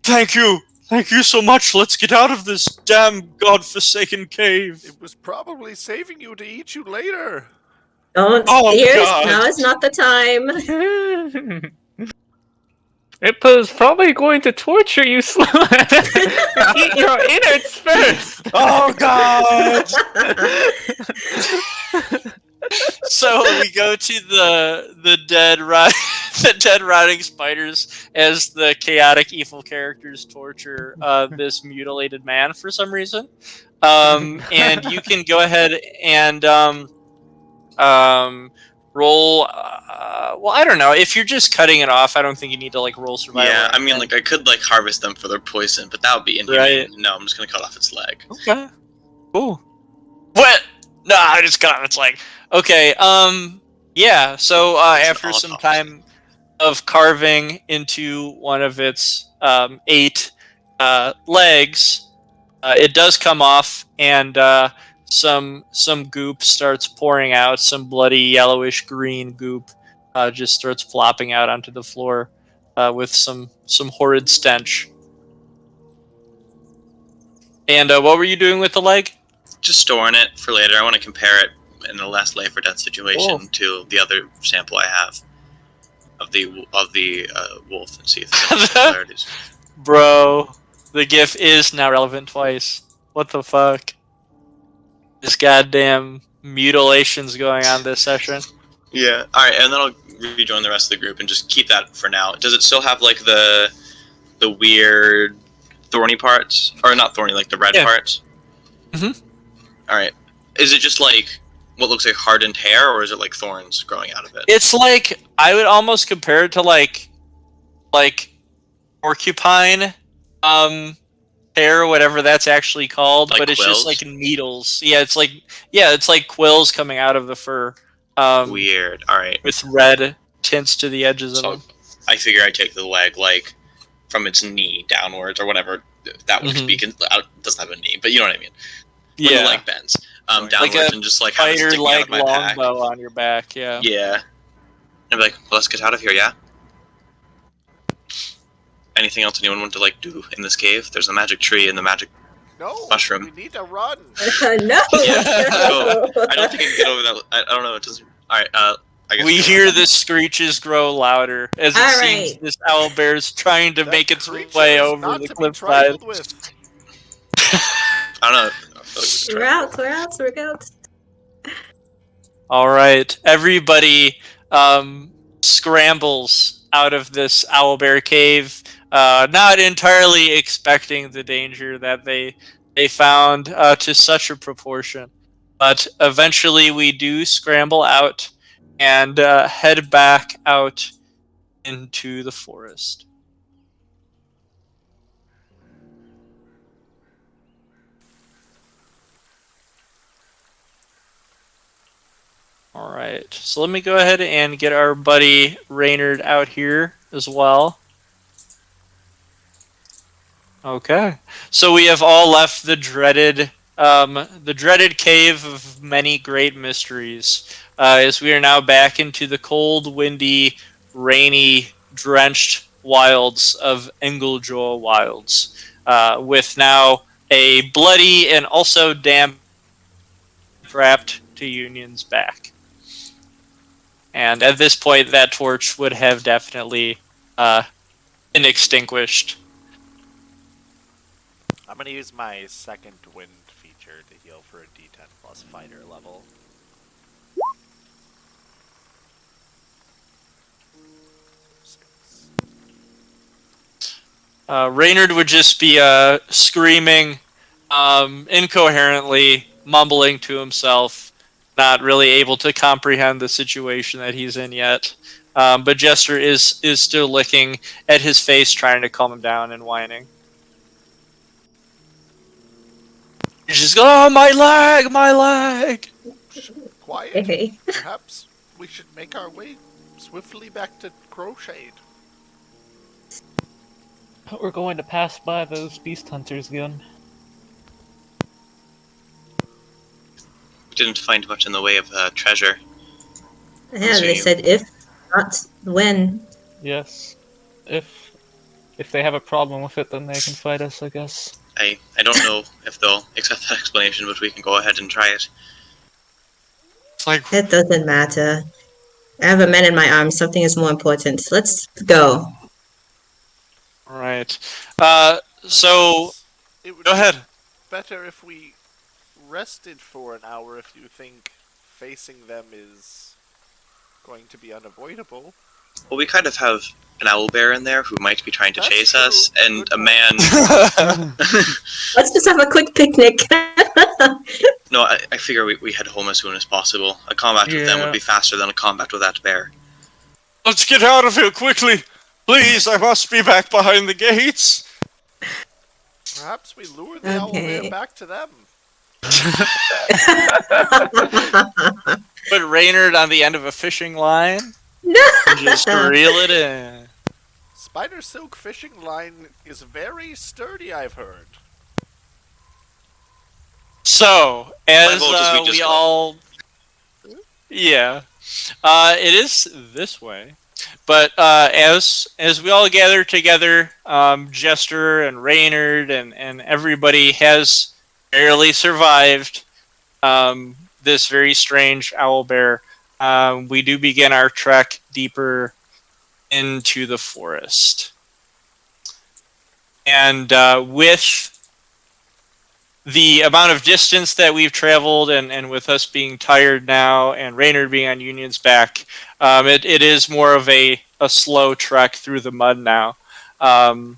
Thank you! Thank you so much! Let's get out of this damn godforsaken cave!" It was probably saving you to eat you later. Don't. Oh, God. Now is not the time. It was probably going to torture you slowly. Eat your innards first. Oh God! So we go to the dead the dead rotting spiders as the chaotic evil characters torture this mutilated man for some reason. And you can go ahead and roll. Well, I don't know. If you're just cutting it off, I don't think you need to like roll survival. Yeah, or I mean, anything. like, I could, like, harvest them for their poison, but that would be inhumane. Right. No, I'm just gonna cut off its leg. Okay. Cool. What? No, I just got its leg. Okay. Yeah. So That's an after some autopsy. time of carving into one of its 8 legs, it does come off, and some goop starts pouring out. Some bloody yellowish green goop just starts flopping out onto the floor with some horrid stench. And what were you doing with the leg? Just storing it for later. I want to compare it in a last life or death situation Cool. to the other sample I have of the wolf and see if there's any similarities. Bro, the GIF is now relevant twice. What the fuck? This goddamn mutilations going on this session. Yeah. All right, and then I'll rejoin the rest of the group and just keep that for now. Does it still have like the weird thorny parts, or not thorny, like the red Yeah. parts? Mhm. All right. Is it just like what looks like hardened hair, or is it like thorns growing out of it? It's like, I would almost compare it to like porcupine hair, whatever that's actually called, Like but it's just quills? like needles. Yeah, it's like quills coming out of the fur. Weird. All right. With red tints to the edges of So them. I figure I take the leg like from its knee downwards or whatever that would Mhm. be. It doesn't have a knee, but you know what I mean. When Yeah. the leg bends Like downwards a and just like have it Spider sticking out like of my pack. longbow on your back, yeah. Yeah. And I'd be like, well, let's get out of here, yeah? Anything else anyone want to like do in this cave? There's a magic tree and the magic No, mushroom. we need to run. No. Yeah, no. I don't think I can get over that. I don't know. It doesn't. All right. I guess We go hear on. the screeches grow louder as it All seems right. this owlbear's trying to That make its creature way is over not the to be cliffside. trifled with. I don't know. I feel like it's We're out. We're out. We're out. All right, everybody scrambles out of this owlbear cave, not entirely expecting the danger that they found to such a proportion. But eventually we do scramble out and head back out into the forest. All right, so let me go ahead and get our buddy Reynard out here as well. Okay, so we have all left the dreaded cave of many great mysteries, as we are now back into the cold, windy, rainy, drenched wilds of Englejaw Wilds, with now a bloody and also damp wrapped to Union's back. And at this point, that torch would have definitely been extinguished. I'm gonna use my second wind feature to heal for a D10 plus fighter level. Reynard would just be screaming incoherently, mumbling to himself, not really able to comprehend the situation that he's in yet. But Jester is still licking at his face, trying to calm him down and whining. He's just going, "Oh, my leg, my leg!" Quiet. Okay. Perhaps we should make our way swiftly back to Crowshade. We're going to pass by those beast hunters again. didn't find much in the way of treasure. Yeah, they you- said if, not when. Yes. If they have a problem with it, then they can fight us, I guess. I don't know if they'll accept that explanation, but we can go ahead and try it. It's like, It doesn't matter. I have a man in my arms. Something is more important. Let's go. right. So Perhaps it would go be ahead. better if we rested for an hour if you think facing them is going to be unavoidable. Well, we kind of have an owlbear in there who might be trying to That's chase true. us, and Good a point. man. Let's just have a quick picnic. No, I figure we head home as soon as possible. A combat with them Yeah. would be faster than a combat with that bear. Let's get out of here quickly. Please, I must be back behind the gates. Perhaps we lure the Okay. owlbear back to them. Put Reynard on the end of a fishing line No. and just reel it in. Spider silk fishing line is very sturdy, I've heard. So, as vote is we just we go. all... Yeah. It is this way. But as we all gather together, Jester and Reynard and everybody has barely survived this very strange owlbear. We do begin our trek deeper into the forest. And with the amount of distance that we've traveled and with us being tired now and Reynard being on Union's back, it is more of a slow trek through the mud now. And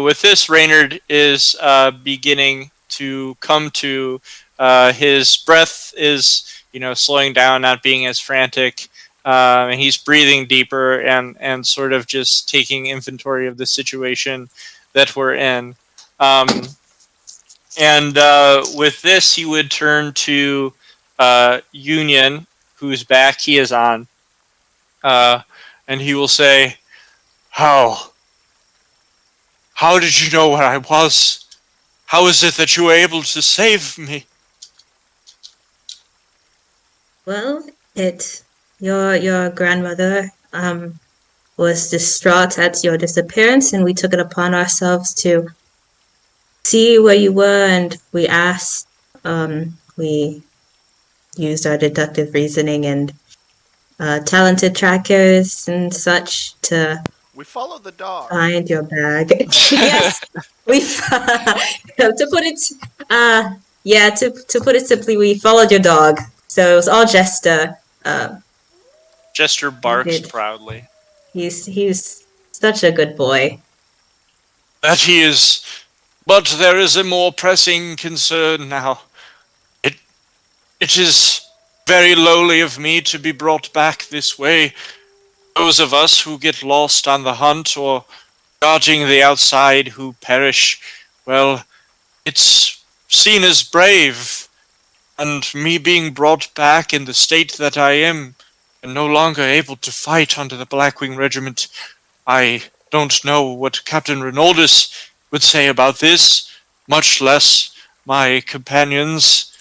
with this, Reynard is beginning to come to. His breath is, slowing down, not being as frantic. And he's breathing deeper and sort of just taking inventory of the situation that we're in. And with this, he would turn to Union, whose back he is on, and he will say, How did you know where I was? How is it that you were able to save me? Well, your grandmother was distraught at your disappearance, and we took it upon ourselves to see where you were, and we asked. We used our deductive reasoning and talented trackers and such to We follow the dog. find your bag. Yes, we. To put it, to put it simply, we followed your dog. So it was all Jester. Jester barks did. proudly. He's such a good boy. That he is, but there is a more pressing concern now. It is very lowly of me to be brought back this way. Those of us who get lost on the hunt or guarding the outside who perish, well, it's seen as brave. And me being brought back in the state that I am, and no longer able to fight under the Blackwing Regiment, I don't know what Captain Reynolds would say about this, much less my companions.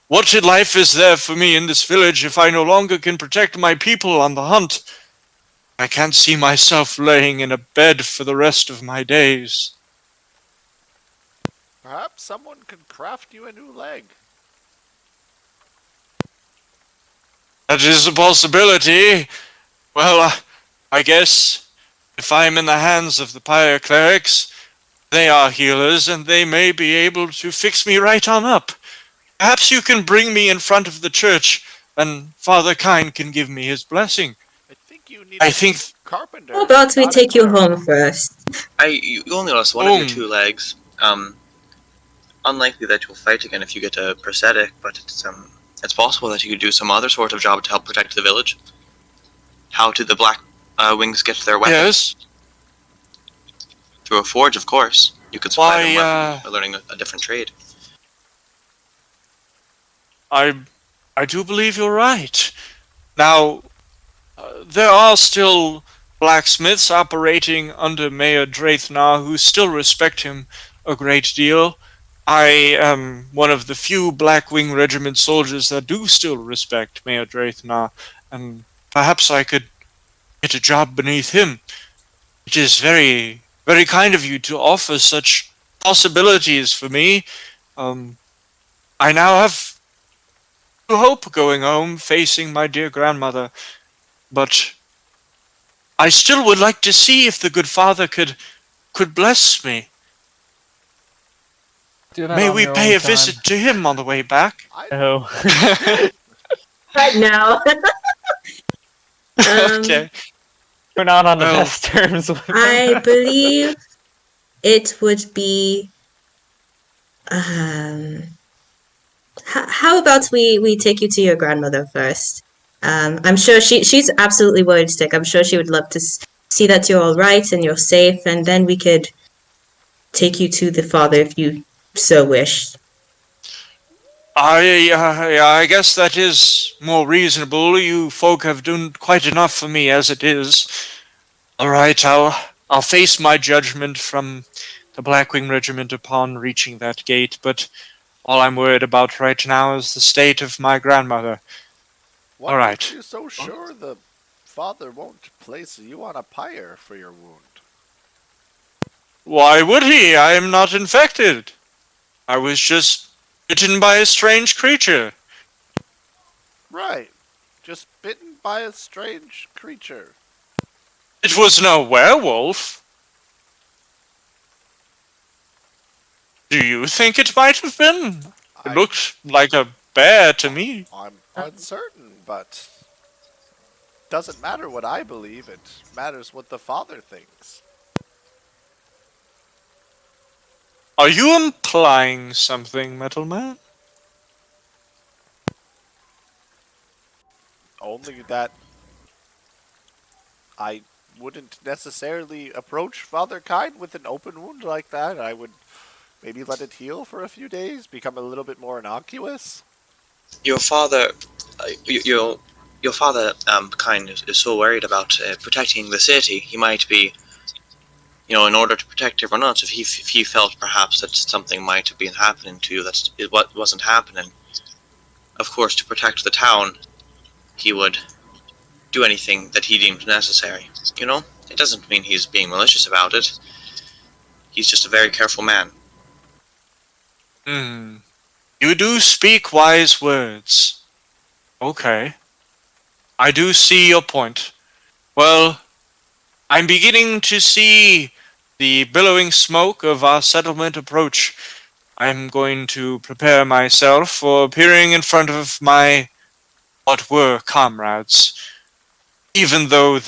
What life is there for me in this village if I no longer can protect my people on the hunt? I can't see myself laying in a bed for the rest of my days. Perhaps someone can craft you a new leg. That is a possibility. Well, I guess if I'm in the hands of the Pyre Clerics, they are healers and they may be able to fix me right on up. Perhaps you can bring me in front of the church and Father Kine can give me his blessing. I think you need I a think carpenter. How about we not a take you cleric. home first? You only lost one of your Boom. 2 legs. Unlikely that you'll fight again if you get a prosthetic, but it's possible that you could do some other sort of job to help protect the village. How did the Black Wings get their weapons? Yes. Through a forge, of course. You could supply them Why, weapons by learning a different trade. I do believe you're right. Now, there are still blacksmiths operating under Mayor Draithnar who still respect him a great deal. I am one of the few Blackwing Regiment soldiers that do still respect Mayor Drathnar, and perhaps I could get a job beneath him. It is very, very kind of you to offer such possibilities for me. I now have hope going home facing my dear grandmother, but I still would like to see if the good father could bless me. Do that May on we your pay own a visit time. to him on the way back? No. Right now. Okay. We're not on the Well, best terms with I him. believe it would be. Um, how about we take you to your grandmother first? I'm sure she's absolutely willing to stick. I'm sure she would love to see that you're all right and you're safe, and then we could take you to the father if you so wish. I guess that is more reasonable. You folk have done quite enough for me as it is. All right, I'll face my judgment from the Blackwing Regiment upon reaching that gate, but all I'm worried about right now is the state of my grandmother. What All right. makes you so sure the father won't place you on a pyre for your wound? Why would he? I am not infected. I was just bitten by a strange creature. Right. Just bitten by a strange creature. It was no werewolf. Do you think it might have been? It looked like a bear to me. I'm uncertain, but doesn't matter what I believe, it matters what the father thinks. Are you implying something, Metal Man? Only that I wouldn't necessarily approach Father Kind with an open wound like that. I would maybe let it heal for a few days, become a little bit more innocuous. Your father, your father, kind is so worried about protecting the city. He might be, in order to protect everyone else. If he felt perhaps that something might have been happening to you that it wasn't happening, of course, to protect the town, he would do anything that he deemed necessary. It doesn't mean he's being malicious about it. He's just a very careful man. You do speak wise words. Okay. I do see your point. Well, I'm beginning to see the billowing smoke of our settlement approach. I'm going to prepare myself for appearing in front of my what were comrades. Even though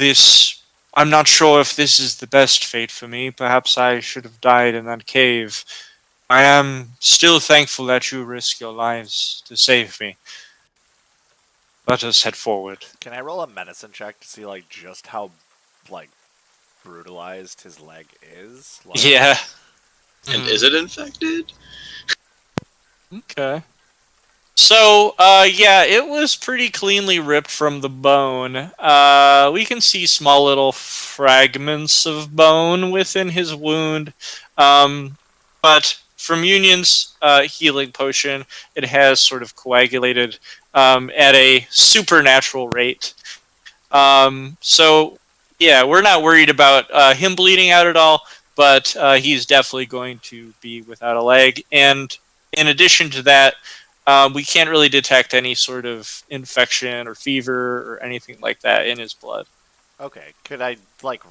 I'm not sure if this is the best fate for me. Perhaps I should have died in that cave. I am still thankful that you risk your lives to save me. Let us head forward. Can I roll a medicine check to see just how brutalized his leg is? Yeah. And is it infected? Okay. So, yeah, it was pretty cleanly ripped from the bone. We can see small little fragments of bone within his wound. But from Union's healing potion, it has sort of coagulated at a supernatural rate. So, yeah, we're not worried about him bleeding out at all, but he's definitely going to be without a leg. And in addition to that, we can't really detect any sort of infection or fever or anything like that in his blood. Okay, could I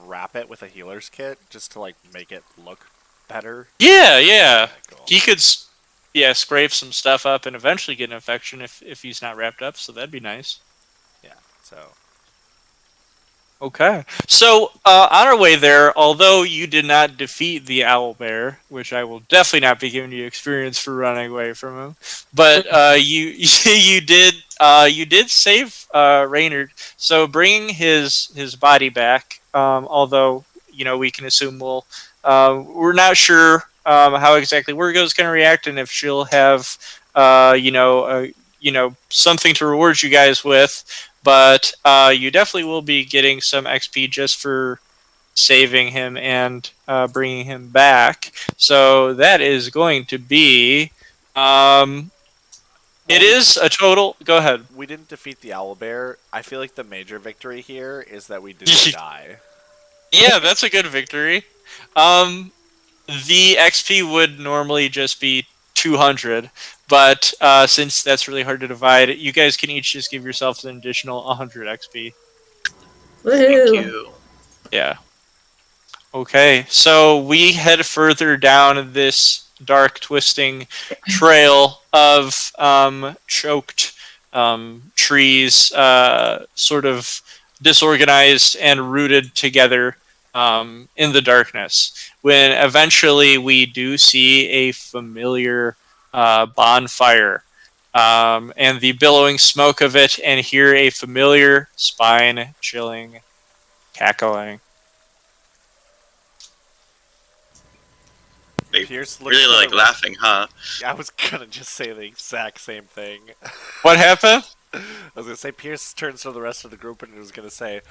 wrap it with a healer's kit just to make it look better? Yeah, yeah. Okay, cool. He could, scrape some stuff up and eventually get an infection if he's not wrapped up. So that'd be nice. Yeah. So. Okay. So, on our way there, although you did not defeat the Owlbear, which I will definitely not be giving you experience for running away from him, but you did save Reynard. So bringing his body back, although we can assume we're not sure how exactly Wirgo's going to react and if she'll have something to reward you guys with. But you definitely will be getting some XP just for saving him and bringing him back. So that is going to be. It is a total. Go ahead. We didn't defeat the Owlbear. I feel like the major victory here is that we didn't die. Yeah, that's a good victory. The XP would normally just be 200, but since that's really hard to divide, you guys can each just give yourselves an additional 100 XP. Woohoo! Thank you. Yeah. Okay, so we head further down this dark, twisting trail of choked trees, sort of disorganized and rooted together in the darkness. When eventually we do see a familiar bonfire and the billowing smoke of it, and hear a familiar spine-chilling cackling. They Pierce looks really to like the- laughing, huh? I was gonna just say the exact same thing. What happened? I was gonna say Pierce turns to the rest of the group and was gonna say,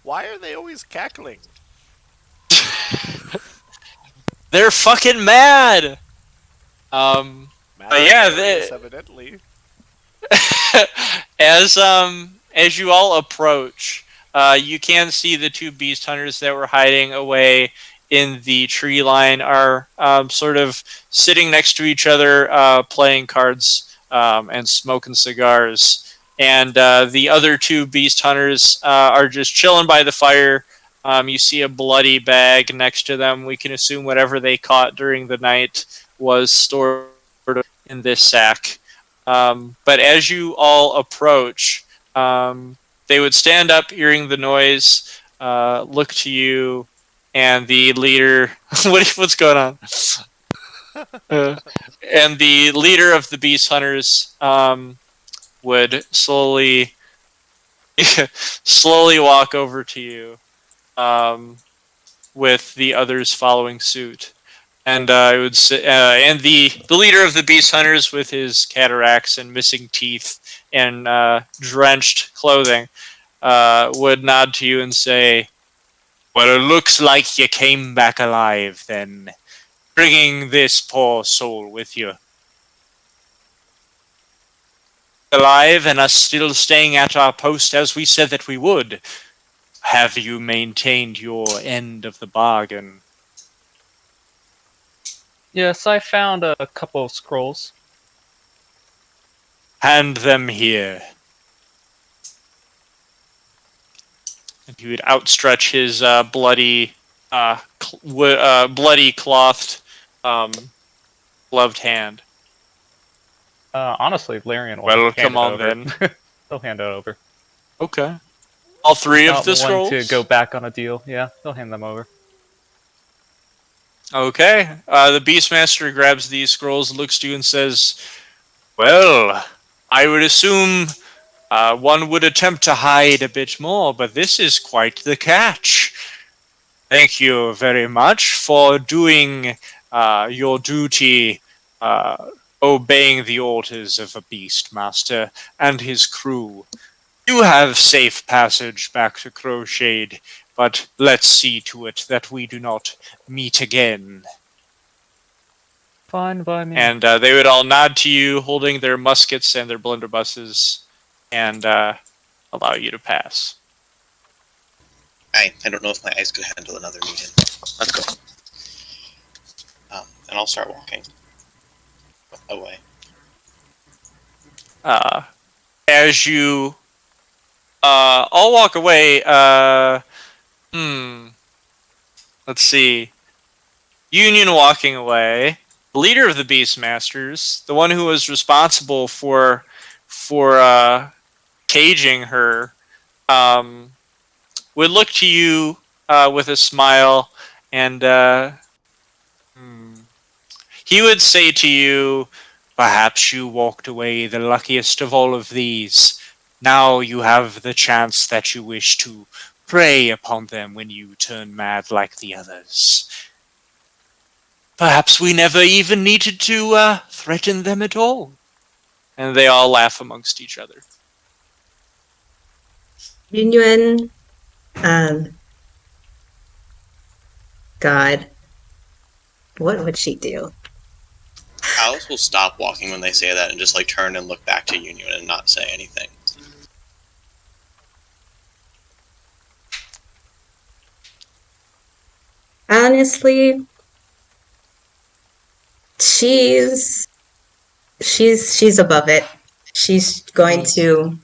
"Why are they always cackling?" They're fucking mad. Mad yeah, hilarious, evidently. as you all approach, you can see the two beast hunters that were hiding away in the tree line are sort of sitting next to each other, playing cards and smoking cigars. And the other two beast hunters are just chilling by the fire. You see a bloody bag next to them. We can assume whatever they caught during the night was stored in this sack. But as you all approach, they would stand up, hearing the noise, look to you, and the leader. What's going on? And the leader of the beast hunters would slowly walk over to you, with the others following suit. And I would say, and the leader of the beast hunters, with his cataracts and missing teeth and drenched clothing, would nod to you and say, "Well, it looks like you came back alive, then, bringing this poor soul with you. Alive and us still staying at our post as we said that we would. Have you maintained your end of the bargain?" Yes, I found a couple of scrolls. "Hand them here." And he would outstretch his bloody, bloody clothed, gloved hand. Honestly, Larian will Well, hand come it on over. then. They'll hand it over. Okay. All three of Not the one scrolls? to go back on a deal. Yeah, they'll hand them over. Okay. The Beastmaster grabs these scrolls, looks to you, and says, "Well, I would assume one would attempt to hide a bit more, but this is quite the catch. Thank you very much for doing your duty, obeying the orders of a Beastmaster and his crew. You have safe passage back to Crowshade, but let's see to it that we do not meet again." Fine by me. And they would all nod to you, holding their muskets and their blunderbusses, and allow you to pass. I don't know if my eyes could handle another meeting. Let's go. And I'll start walking away. As you all walk away, let's see. Union walking away. The leader of the Beastmasters, the one who was responsible for caging her, would look to you with a smile, and he would say to you, "Perhaps you walked away the luckiest of all of these. Now you have the chance that you wish to prey upon them when you turn mad like the others. Perhaps we never even needed to threaten them at all." And they all laugh amongst each other. Yunyuan God. What would she do? Alice will stop walking when they say that and just like turn and look back to Union and not say anything. Honestly, she's above it. She's going to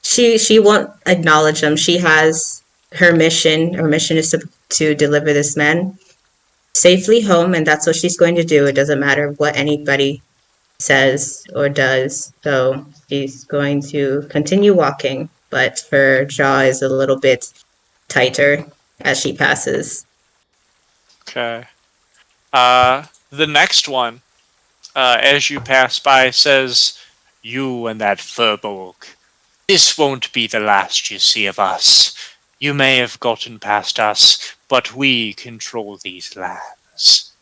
she won't acknowledge them. She has her mission. Her mission is to deliver this man safely home, and that's what she's going to do. It doesn't matter what anybody says or does. So she's going to continue walking, but her jaw is a little bit tighter as she passes. Okay. The next one, as you pass by, says, "You and that furbolg. This won't be the last you see of us. You may have gotten past us, but we control these lands."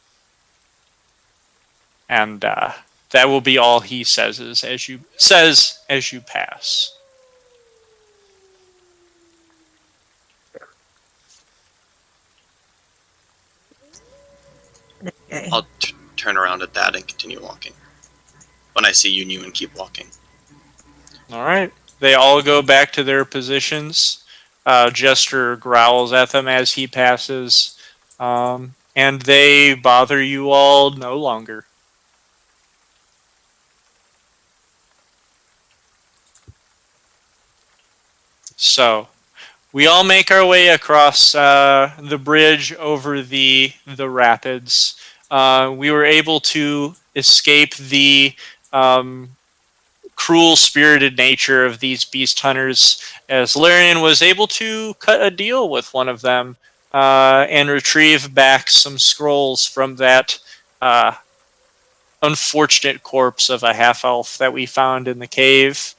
And that will be all he says as you pass. Okay. I'll turn around at that and continue walking. When I see Union, keep walking. All right. They all go back to their positions. Jester growls at them as he passes, and they bother you all no longer. So, we all make our way across the bridge over the rapids. We were able to escape the cruel-spirited nature of these beast hunters, as Larian was able to cut a deal with one of them and retrieve back some scrolls from that unfortunate corpse of a half-elf that we found in the cave.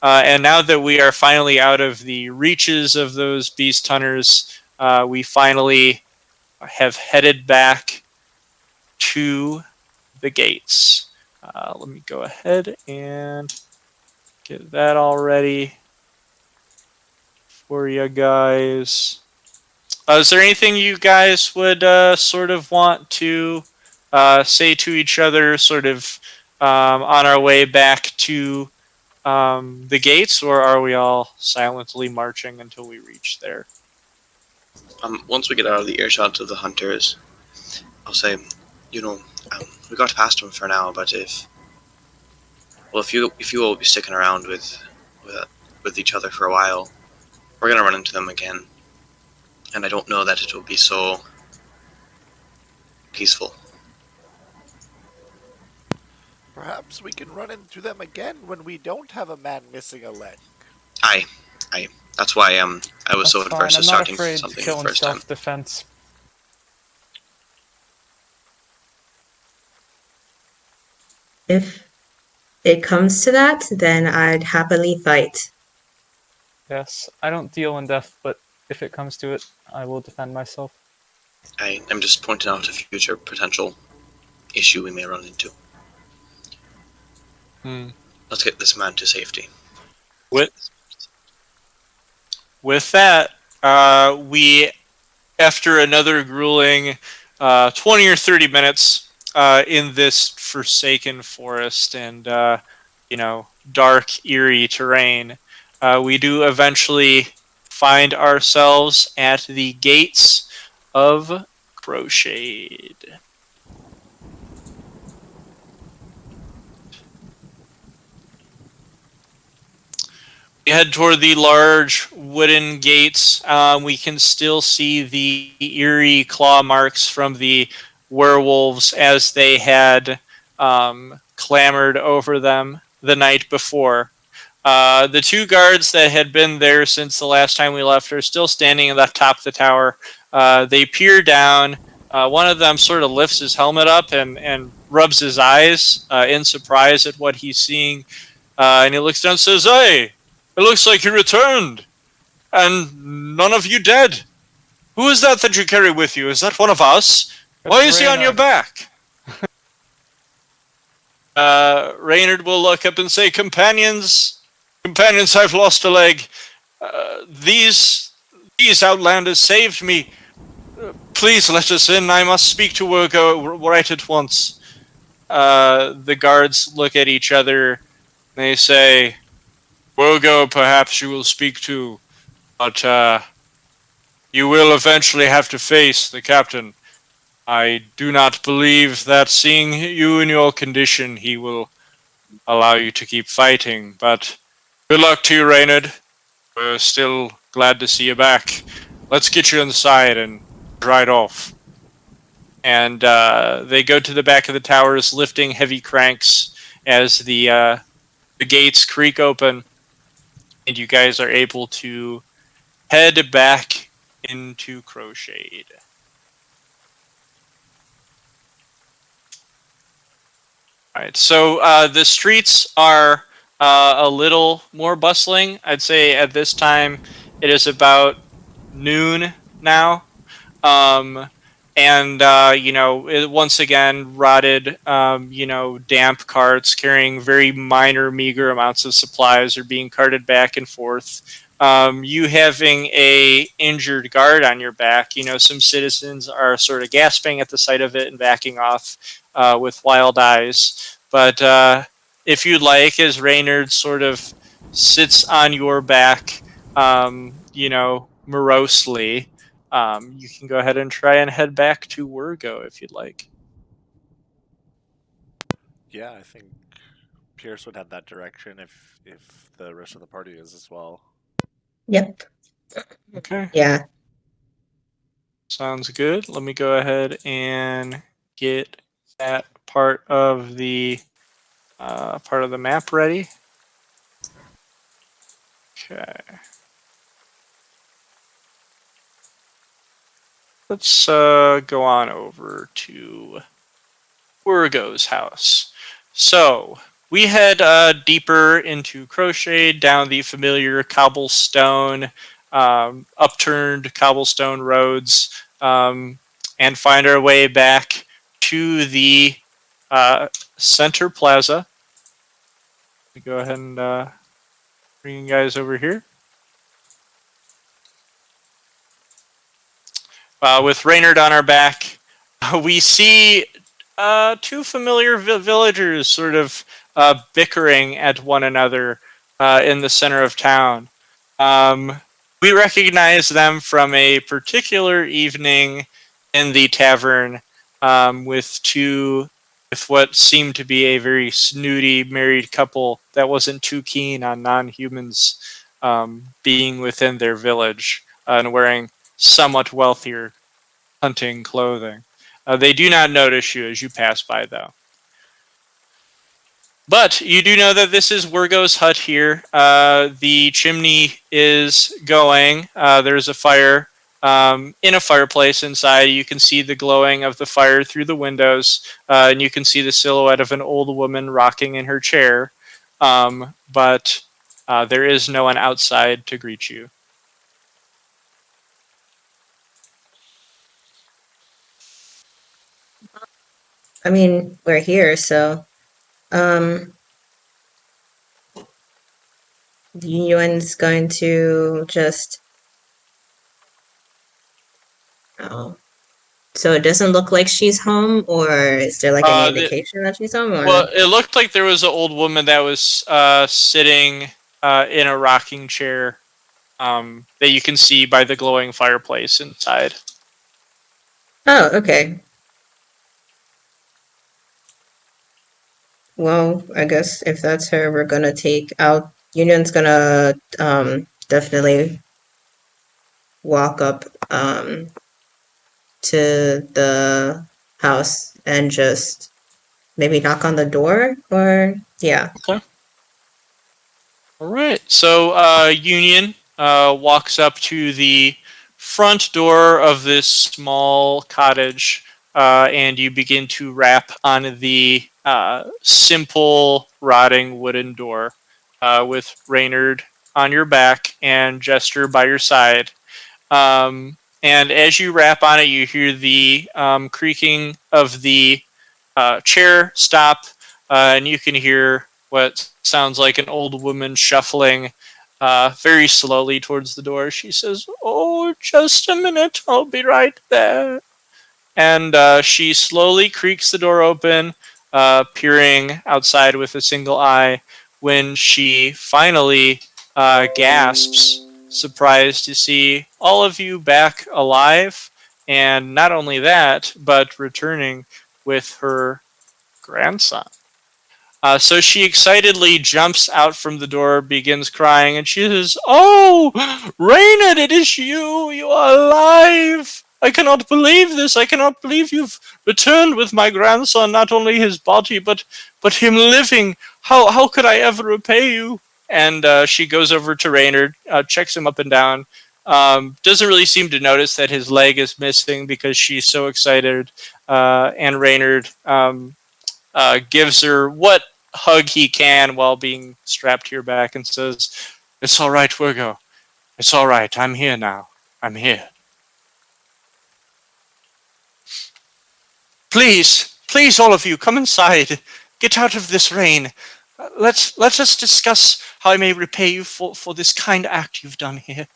And now that we are finally out of the reaches of those beast hunters, we finally have headed back to the gates. Let me go ahead and get that all ready for you guys. Is there anything you guys would sort of want to say to each other, sort of on our way back to the gates, or are we all silently marching until we reach there? Once we get out of the earshot of the hunters, I'll say, we got past them for now, but if you will be sticking around with each other for a while, we're gonna run into them again, and I don't know that it will be so peaceful. Perhaps we can run into them again when we don't have a man missing a leg. Aye. That's why I was so That's fine. adverse to I'm not starting afraid to something kill the in first time. self-defense. If it comes to that, then I'd happily fight. Yes, I don't deal in death, but if it comes to it, I will defend myself. I am just pointing out a future potential issue we may run into. Let's get this man to safety. With that, we, after another grueling 20 or 30 minutes in this forsaken forest and, dark, eerie terrain, we do eventually find ourselves at the gates of Crowshade. We head toward the large wooden gates. We can still see the eerie claw marks from the werewolves as they had clambered over them the night before. The two guards that had been there since the last time we left are still standing at the top of the tower. They peer down. One of them sort of lifts his helmet up and rubs his eyes in surprise at what he's seeing. And he looks down and says, "Hey! It looks like you returned, and none of you dead. Who is that you carry with you? Is that one of us? Why is he on your back?" Reynard will look up and say, Companions, I've lost a leg. These outlanders saved me. Please let us in. I must speak to Wirgo right at once. The guards look at each other. They say, Wirgo, perhaps you will speak to, but you will eventually have to face the captain. I do not believe that seeing you in your condition, he will allow you to keep fighting. But good luck to you, Reynard. We're still glad to see you back. Let's get you inside and ride off. And they go to the back of the towers, lifting heavy cranks as the gates creak open, and you guys are able to head back into Crowshade. All right, so the streets are a little more bustling. I'd say at this time it is about noon now. And once again, rotted, damp carts carrying very minor, meager amounts of supplies are being carted back and forth. You having a injured guard on your back, some citizens are sort of gasping at the sight of it and backing off with wild eyes. But if you'd like, as Reynard sort of sits on your back, morosely, you can go ahead and try and head back to Wirgo if you'd like. Yeah, I think Pierce would head that direction if the rest of the party is as well. Yep. Okay. Yeah. Sounds good. Let me go ahead and get that part of the map ready. Okay. Let's go on over to Wirgo's house. So we head deeper into Crowshade, down the familiar cobblestone, upturned cobblestone roads, and find our way back to the center plaza. Let me go ahead and bring you guys over here. With Reynard on our back, we see two familiar villagers sort of bickering at one another in the center of town. We recognize them from a particular evening in the tavern with what seemed to be a very snooty married couple that wasn't too keen on non-humans being within their village and wearing somewhat wealthier hunting clothing. They do not notice you as you pass by, though. But you do know that this is Wirgo's hut here. The chimney is going. There's a fire in a fireplace inside. You can see the glowing of the fire through the windows, and you can see the silhouette of an old woman rocking in her chair. But there is no one outside to greet you. I mean, we're here, so Yuan's going to just so it doesn't look like she's home, or is there like any indication that she's home? Or? Well, it looked like there was an old woman that was sitting in a rocking chair that you can see by the glowing fireplace inside. Oh, okay. Well, I guess if that's her, we're gonna take out. Union's gonna definitely walk up to the house and just maybe knock on the door, or yeah. Okay. All right. So Union walks up to the front door of this small cottage, and you begin to rap on the simple, rotting wooden door with Reynard on your back and Jester by your side. And as you rap on it, you hear the creaking of the chair stop, and you can hear what sounds like an old woman shuffling very slowly towards the door. She says, "Oh, just a minute. I'll be right there." And she slowly creaks the door open, peering outside with a single eye, when she finally gasps, surprised to see all of you back alive. And not only that, but returning with her grandson. So she excitedly jumps out from the door, begins crying, and she says, "Oh, Reynard, it is you! You are alive! I cannot believe this! I cannot believe you've returned with my grandson, not only his body, but him living! How could I ever repay you?" And she goes over to Reynard, checks him up and down, doesn't really seem to notice that his leg is missing because she's so excited, and Reynard gives her what hug he can while being strapped to your back and says, "It's all right, Wirgo. It's all right. I'm here now. I'm here. Please, please, all of you, come inside. Get out of this rain. Let us discuss how I may repay you for this kind act you've done here."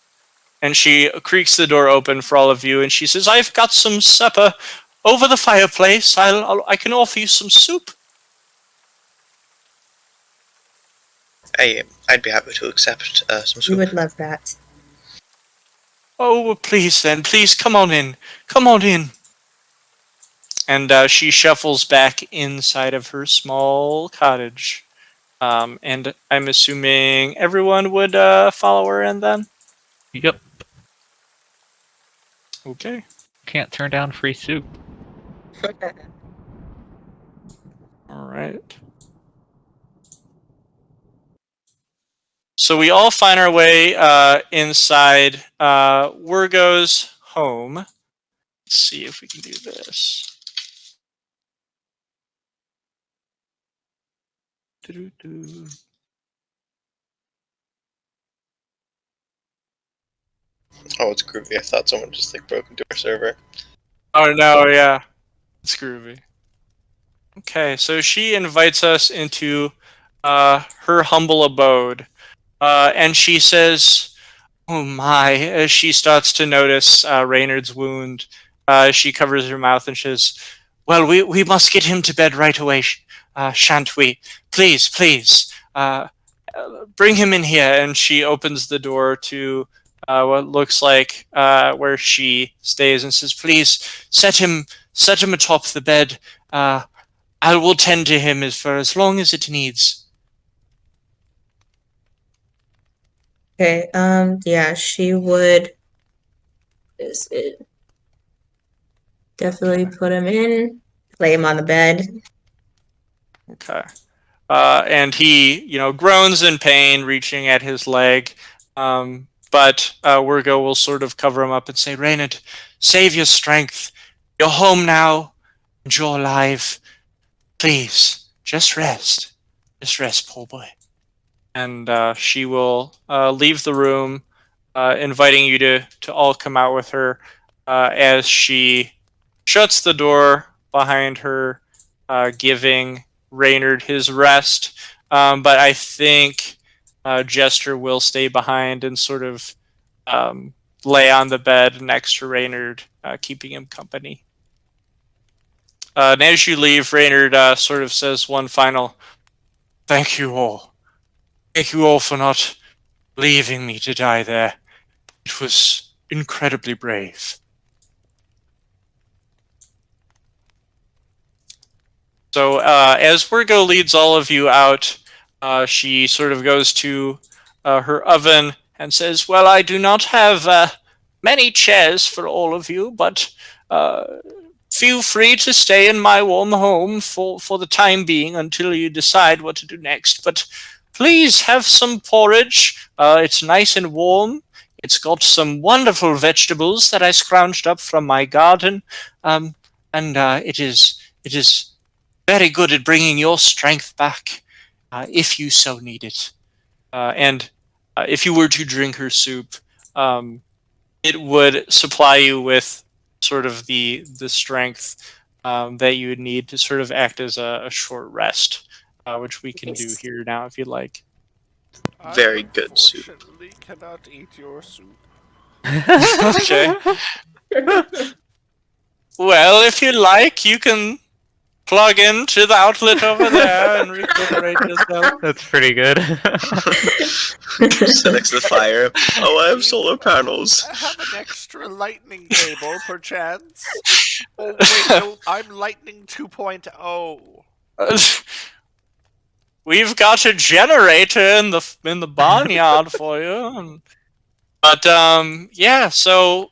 And she creaks the door open for all of you, and she says, "I've got some supper over the fireplace. I can offer you some soup." I'd be happy to accept some We soup. would love that. "Oh, please then, please come on in. Come on in." And she shuffles back inside of her small cottage. And I'm assuming everyone would follow her in then? Yep. Okay. Can't turn down free soup. All right. So we all find our way inside Wirgo's home. Let's see if we can do this. Doo-doo-doo. Oh, it's groovy. I thought someone just broke into our server. Oh no, yeah. It's groovy. Okay, so she invites us into her humble abode. And she says, "Oh my," as she starts to notice Reynard's wound. She covers her mouth and says, "Well, we must get him to bed right away, shan't we? Please, please, bring him in here." And she opens the door to what looks like where she stays and says, "Please, set him atop the bed. I will tend to him for as long as it needs." Okay, yeah, she would is it definitely put him in, lay him on the bed. Okay. And he, groans in pain, reaching at his leg. But Wirgo will sort of cover him up and say, "Reynard, save your strength. You're home now, and you're alive. Please, just rest. Just rest, poor boy." And she will leave the room, inviting you to all come out with her as she shuts the door behind her, giving Reynard his rest. But I think Jester will stay behind and sort of lay on the bed next to Reynard, keeping him company. And as you leave, Reynard sort of says one final, "Thank you all. Thank you all for not leaving me to die there. It was incredibly brave." So as Wirgo leads all of you out, she sort of goes to her oven and says, "Well, I do not have many chairs for all of you, but feel free to stay in my warm home for the time being until you decide what to do next. But please have some porridge. It's nice and warm. It's got some wonderful vegetables that I scrounged up from my garden, and it is very good at bringing your strength back, if you so need it. And if you were to drink her soup, it would supply you with sort of the strength that you would need to sort of act as a short rest, which we can do Nice. here now if you'd like." very good soup. Unfortunately, cannot eat your soup. Okay. Well, if you like, you can plug into the outlet over there and recuperate yourself. That's pretty good. Sit next to the fire. Oh, I have solar panels. I have an extra lightning cable, perchance. Oh, wait, no, I'm Lightning 2.0. We've got a generator in the barnyard for you. But yeah, so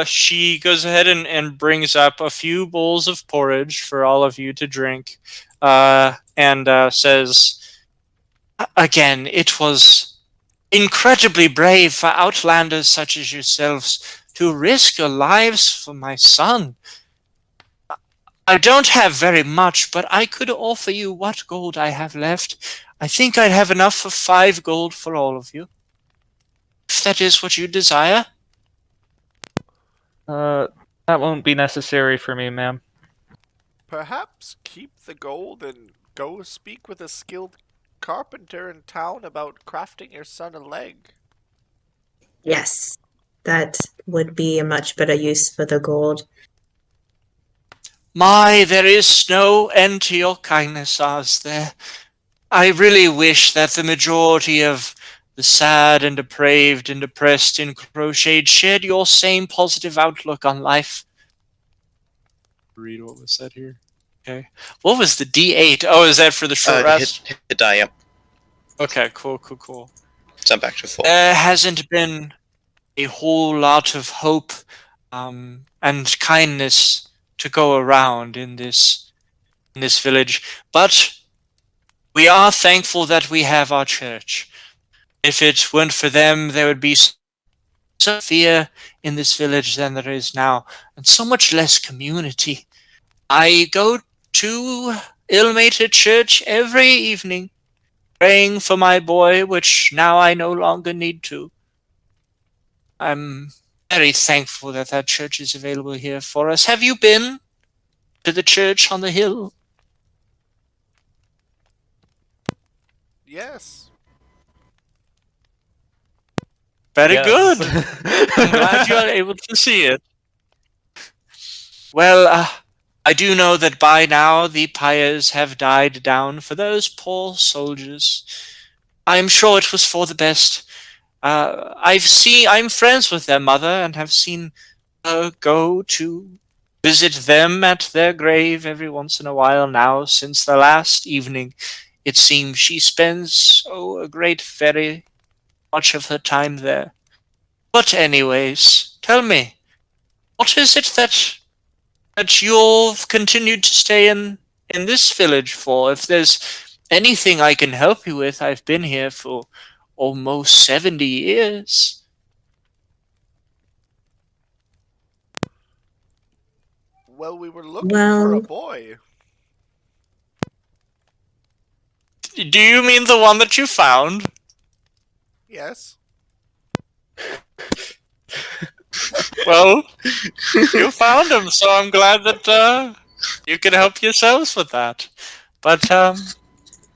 she goes ahead and brings up a few bowls of porridge for all of you to drink, and says, again, it was incredibly brave for outlanders such as yourselves to risk your lives for my son. I don't have very much, but I could offer you what gold I have left. I think I'd have enough for 5 gold for all of you. If that is what you desire. That won't be necessary for me, ma'am. Perhaps keep the gold and go speak with a skilled carpenter in town about crafting your son a leg. Yes, that would be a much better use for the gold. My, there is no end to your kindness, Oz, there. I really wish that the majority of the sad and depraved and depressed in Crochet shared your same positive outlook on life. Read what was said here. Okay. What was the D8? Oh, is that for the short rest? Hit the die, yep. Okay, cool. Send back to full. There hasn't been a whole lot of hope and kindness to go around in this village, but we are thankful that we have our church. If it weren't for them, there would be so fear in this village than there is now, and so much less community. I go to Ilmater Church every evening, praying for my boy, which now I no longer need to. I'm very thankful that that church is available here for us. Have you been to the church on the hill? Yes. Very Yes. good. I'm glad you are able to see it. Well, I do know that by now the pyres have died down for those poor soldiers. I'm sure it was for the best. I'm friends with their mother and have seen her go to visit them at their grave every once in a while now since the last evening. It seems she spends, very much of her time there. But anyways, tell me, what is it that you've continued to stay in this village for? If there's anything I can help you with, I've been here for almost 70 years. Well, we were looking for a Well, boy. Do you mean the one that you found? Yes. Well, you found him, so I'm glad that you can help yourselves with that. But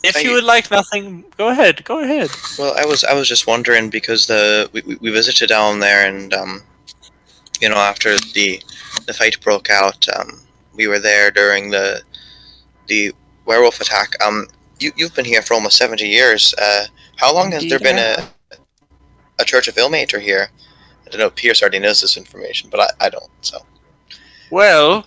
if you would like nothing, go ahead. Well, I was just wondering because we visited down there, and after the fight broke out, we were there during the werewolf attack. You've been here for almost 70 years. How long has there been a Church of Ilmater here? I don't know. Pierce already knows this information, but I don't. So. Well,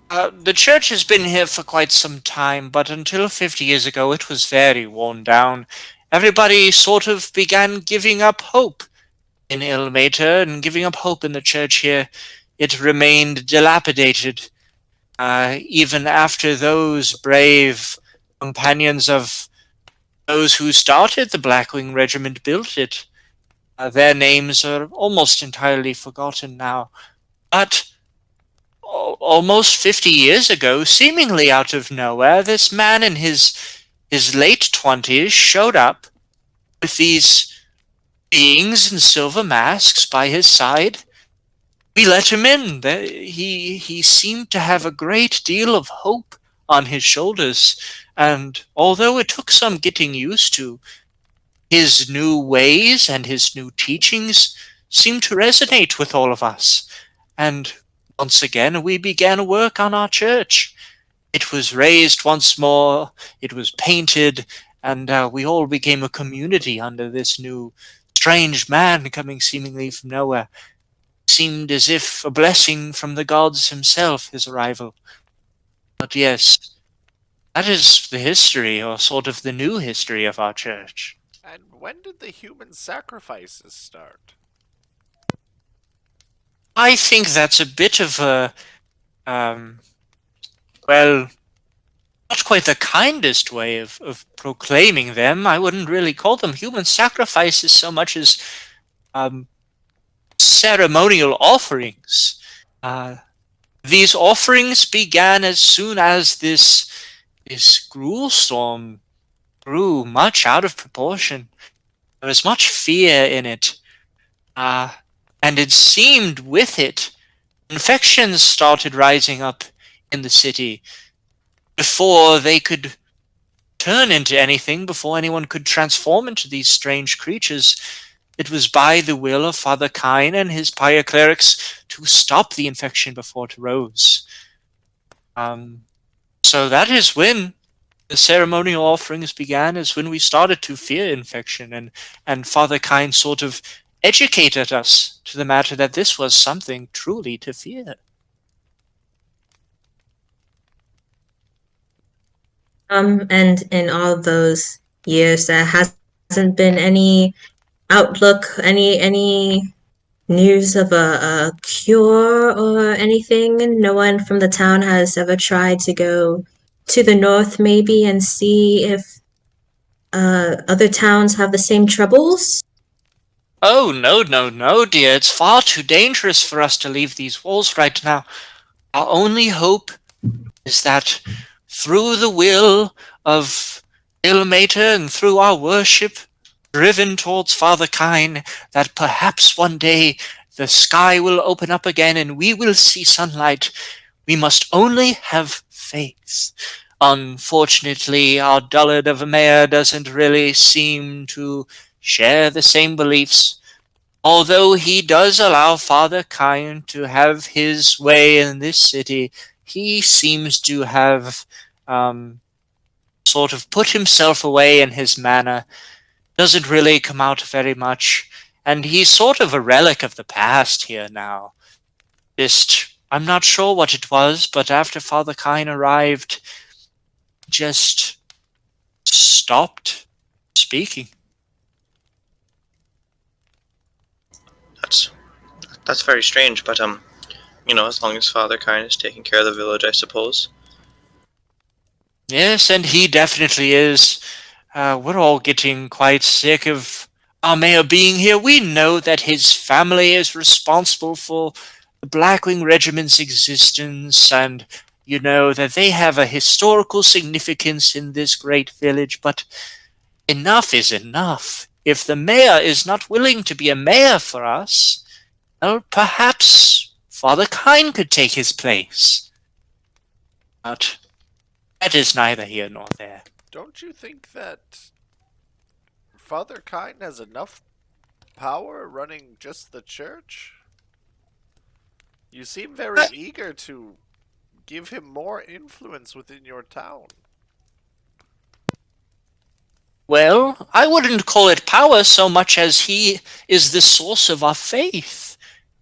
the church has been here for quite some time, but until 50 years ago, it was very worn down. Everybody sort of began giving up hope in Ilmater and giving up hope in the church here. It remained dilapidated, even after those brave companions of those who started the Blackwing Regiment built it. Their names are almost entirely forgotten now. But almost 50 years ago, seemingly out of nowhere, this man in his late 20s showed up with these beings in silver masks by his side. We let him in. He seemed to have a great deal of hope on his shoulders, and although it took some getting used to, his new ways and his new teachings seemed to resonate with all of us. And once again, we began work on our church. It was raised once more, it was painted, and we all became a community under this new strange man coming seemingly from nowhere. Seemed as if a blessing from the gods himself, his arrival. But yes, that is the history, or sort of the new history of our church. And when did the human sacrifices start? I think that's a bit of a, well, not quite the kindest way of proclaiming them. I wouldn't really call them human sacrifices so much as ceremonial offerings. These offerings began as soon as this gruel storm grew much out of proportion. There was much fear in it, and it seemed with it, infections started rising up in the city before they could turn into anything, before anyone could transform into these strange creatures. It was by the will of Father Kine and his pious clerics to stop the infection before it arose. So that is when the ceremonial offerings began, is when we started to fear infection, and Father Kine sort of educated us to the matter that this was something truly to fear. And in all those years, there hasn't been any outlook, any news of a cure or anything. No one from the town has ever tried to go to the north, maybe, and see if other towns have the same troubles. Oh, no, dear. It's far too dangerous for us to leave these walls right now. Our only hope is that through the will of Ilmater and through our worship, driven towards Father Kine, that perhaps one day the sky will open up again and we will see sunlight. We must only have faith. Unfortunately, our dullard of a mayor doesn't really seem to share the same beliefs. Although he does allow Father Kine to have his way in this city, he seems to have sort of put himself away in his manner, doesn't really come out very much, and he's sort of a relic of the past here now. I'm not sure what it was, but after Father Kine arrived, just stopped speaking. That's very strange, but as long as Father Kine is taking care of the village, I suppose. Yes, and he definitely is. We're all getting quite sick of our mayor being here. We know that his family is responsible for the Blackwing Regiment's existence, and you know that they have a historical significance in this great village, but enough is enough. If the mayor is not willing to be a mayor for us, well, perhaps Father Kine could take his place. But that is neither here nor there. Don't you think that Father Kine has enough power running just the church? You seem very eager to give him more influence within your town. Well, I wouldn't call it power so much as he is the source of our faith.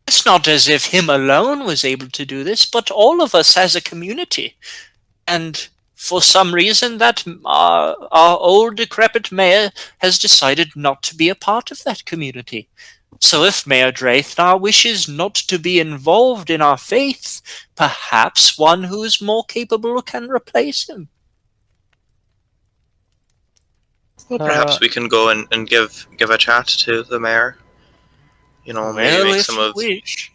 It's not as if him alone was able to do this, but all of us as a community. And for some reason, that our old decrepit mayor has decided not to be a part of that community. So if Mayor Drathnar wishes not to be involved in our faith, perhaps one who is more capable can replace him. Well, perhaps we can go and give a chat to the mayor. Maybe make some of. Wish.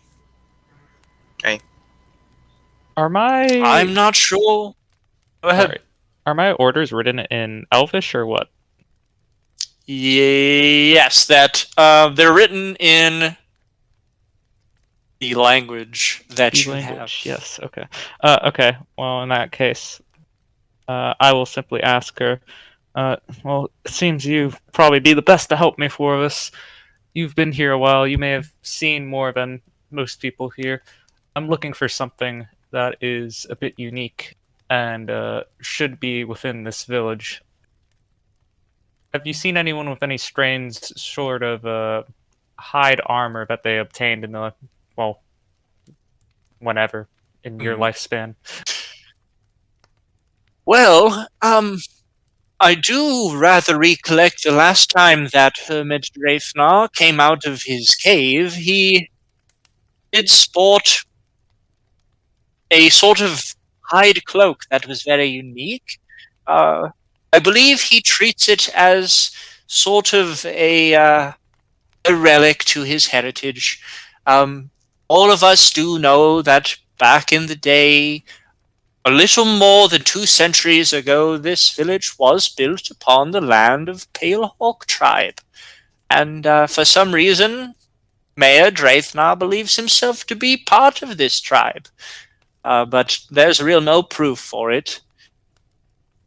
Okay. I'm not sure. Go ahead. Sorry. Are my orders written in Elvish or what? Yes, that they're written in the language that you have. Yes. Okay. Okay. Well, in that case, I will simply ask her, Well, it seems you probably be the best to help me for this. You've been here a while. You may have seen more than most people here. I'm looking for something that is a bit unique and should be within this village. Have you seen anyone with any strange sort of hide armor that they obtained in the, well, whenever in your lifespan? Well, I do rather recollect the last time that Hermit Drafnar came out of his cave. He did sport a sort of hide cloak that was very unique. I believe he treats it as sort of a relic to his heritage. All of us do know that back in the day, a little more than 2 centuries ago, this village was built upon the land of Palehawk tribe. And for some reason, Mayor Drathnar believes himself to be part of this tribe. But there's real no proof for it.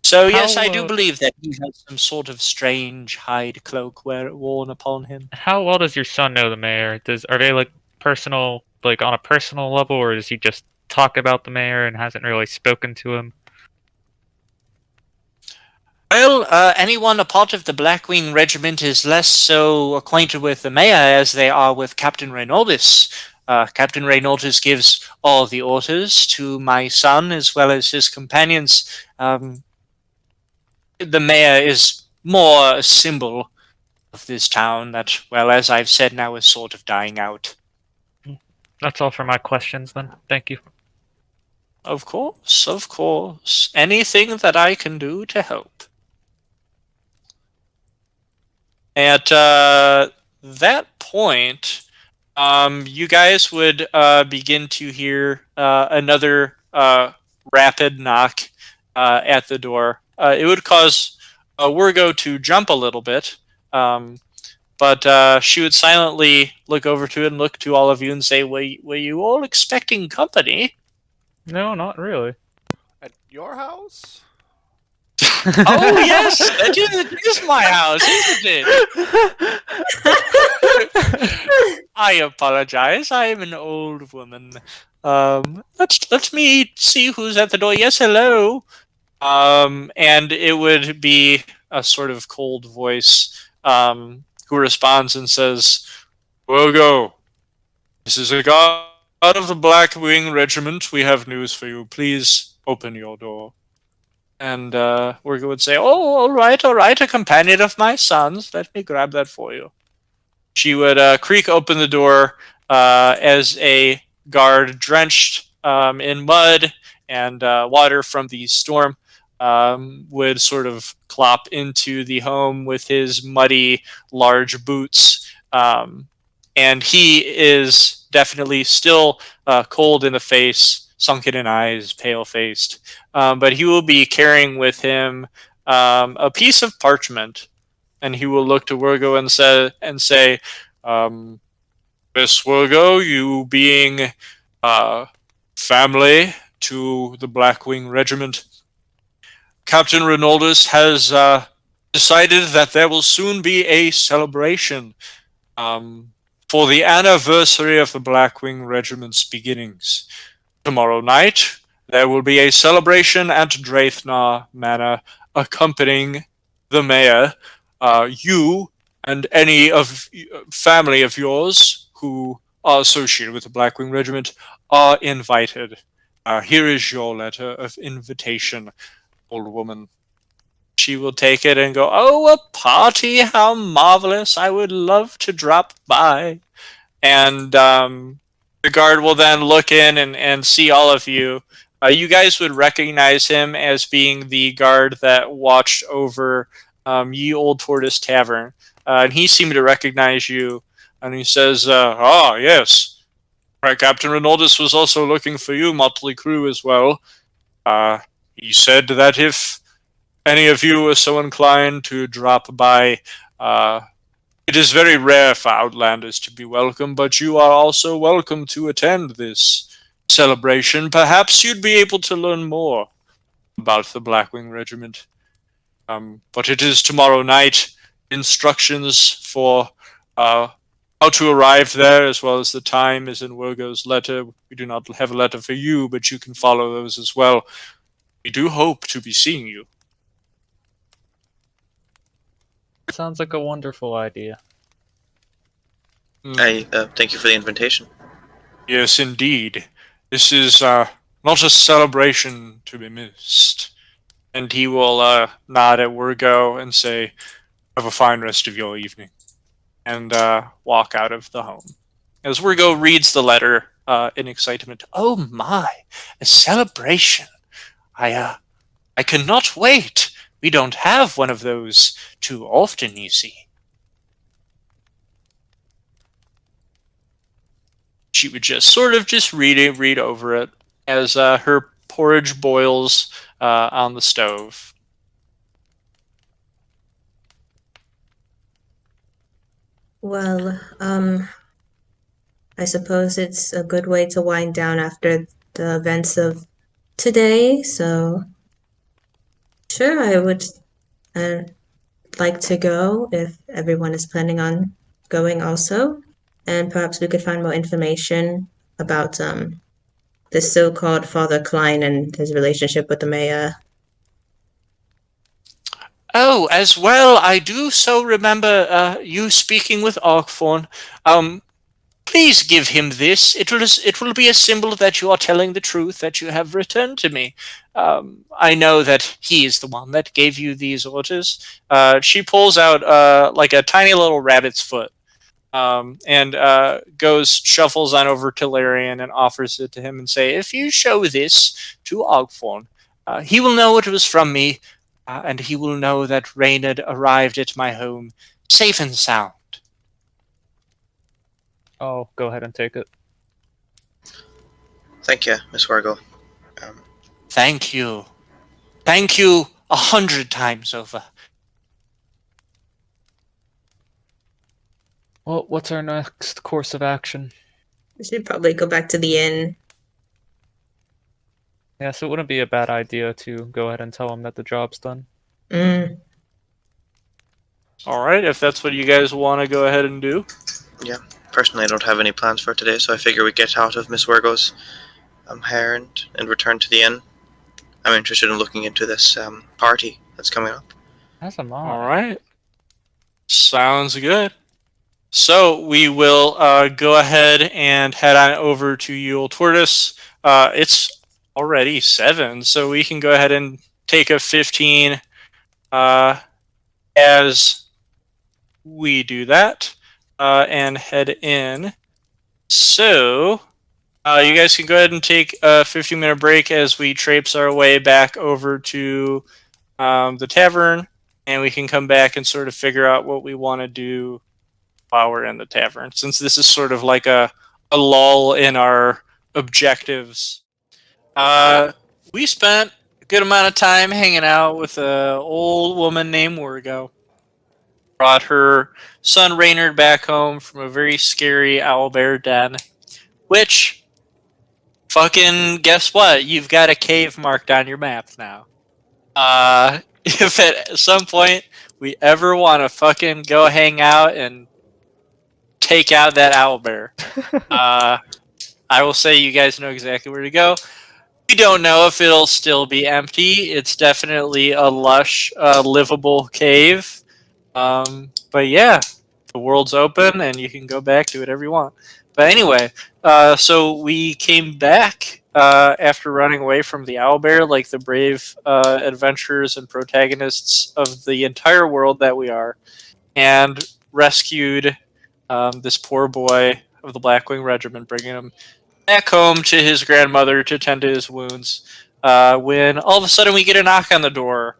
So yes, I do believe that he has some sort of strange hide cloak worn upon him. How well does your son know the mayor? Are they like personal, like on a personal level, or does he just talk about the mayor and hasn't really spoken to him? Well, anyone a part of the Blackwing Regiment is less so acquainted with the mayor as they are with Captain Reynolds. Captain Reynolds gives all the orders to my son as well as his companions. The mayor is more a symbol of this town that, well, as I've said now, is sort of dying out. That's all for my questions then. Thank you. Of course, of course. Anything that I can do to help. At that point, you guys would begin to hear another rapid knock at the door. It would cause Wirgo to jump a little bit, but she would silently look over to it and look to all of you and say, were you all expecting company? No, not really. At your house? Oh, yes! That is my house, isn't it? I apologize. I am an old woman. Let me see who's at the door. Yes, hello. And it would be a sort of cold voice who responds and says, Wirgo, this is a guard of the Blackwing Regiment. We have news for you. Please open your door. And Wirgo would say, oh, all right, a companion of my son's. Let me grab that for you. She would creak open the door as a guard drenched in mud and water from the storm would sort of clop into the home with his muddy, large boots. And he is definitely still cold in the face, sunken in eyes, pale-faced. But he will be carrying with him a piece of parchment. And he will look to Wirgo and say, Miss Wirgo, you being family to the Blackwing Regiment, Captain Reynolds has decided that there will soon be a celebration for the anniversary of the Blackwing Regiment's beginnings. Tomorrow night, there will be a celebration at Drathnar Manor accompanying the mayor. You and any of family of yours who are associated with the Blackwing Regiment are invited. Here is your letter of invitation, old woman. She will take it and go, oh, a party, how marvelous. I would love to drop by. And the guard will then look in and see all of you. You guys would recognize him as being the guard that watched over Ye Old Tortoise Tavern. And he seemed to recognize you. And he says, yes. Right, Captain Reynolds was also looking for you, motley crew, as well. He said that if any of you are so inclined to drop by, it is very rare for Outlanders to be welcome, but you are also welcome to attend this celebration. Perhaps you'd be able to learn more about the Blackwing Regiment. But it is tomorrow night. Instructions for how to arrive there, as well as the time, is in Wirgo's letter. We do not have a letter for you, but you can follow those as well. We do hope to be seeing you. Sounds like a wonderful idea. I thank you for the invitation. Yes, indeed. This is not a celebration to be missed. And he will nod at Wirgo and say, "Have a fine rest of your evening," and walk out of the home. As Wirgo reads the letter in excitement, "Oh my, a celebration! I cannot wait. We don't have one of those too often, you see." She would just sort of just read over it as her porridge boils on the stove. Well, I suppose it's a good way to wind down after the events of today, so sure, I would like to go if everyone is planning on going also. And perhaps we could find more information about this so-called Father Klein and his relationship with the mayor. Oh, as well, I do so remember you speaking with Arkthorn. Please give him this. It will be a symbol that you are telling the truth, that you have returned to me. I know that he is the one that gave you these orders. She pulls out like a tiny little rabbit's foot, and shuffles on over to Larian and offers it to him and say, "If you show this to Ogthorn, he will know it was from me, and he will know that Reynard arrived at my home safe and sound." Oh, go ahead and take it. Thank you, Miss Wirgo. Thank you. Thank you 100 times over. Well, what's our next course of action? We should probably go back to the inn. Yeah, so it wouldn't be a bad idea to go ahead and tell him that the job's done. All right, if that's what you guys want to go ahead and do. Yeah, personally, I don't have any plans for today, so I figure we get out of Miss Wirgo's hair and return to the inn. I'm interested in looking into this party that's coming up. That's a mod. All right. Sounds good. So we will go ahead and head on over to Yule Tortoise. It's already 7, so we can go ahead and take a 15 as we do that and head in. So you guys can go ahead and take a 15-minute break as we traipse our way back over to the tavern, and we can come back and sort of figure out what we want to do while we're in the tavern, since this is sort of like a lull in our objectives. We spent a good amount of time hanging out with an old woman named Wirgo. Brought her son Reynard back home from a very scary owlbear den, which, fucking guess what? You've got a cave marked on your map now. If at some point we ever want to fucking go hang out and take out that owlbear, I will say you guys know exactly where to go. We don't know if it'll still be empty. It's definitely a lush, livable cave. But yeah, the world's open and you can go back to whatever you want. But anyway, so we came back after running away from the owlbear like the brave adventurers and protagonists of the entire world that we are, and rescued this poor boy of the Blackwing Regiment, bringing him back home to his grandmother to tend to his wounds, when all of a sudden we get a knock on the door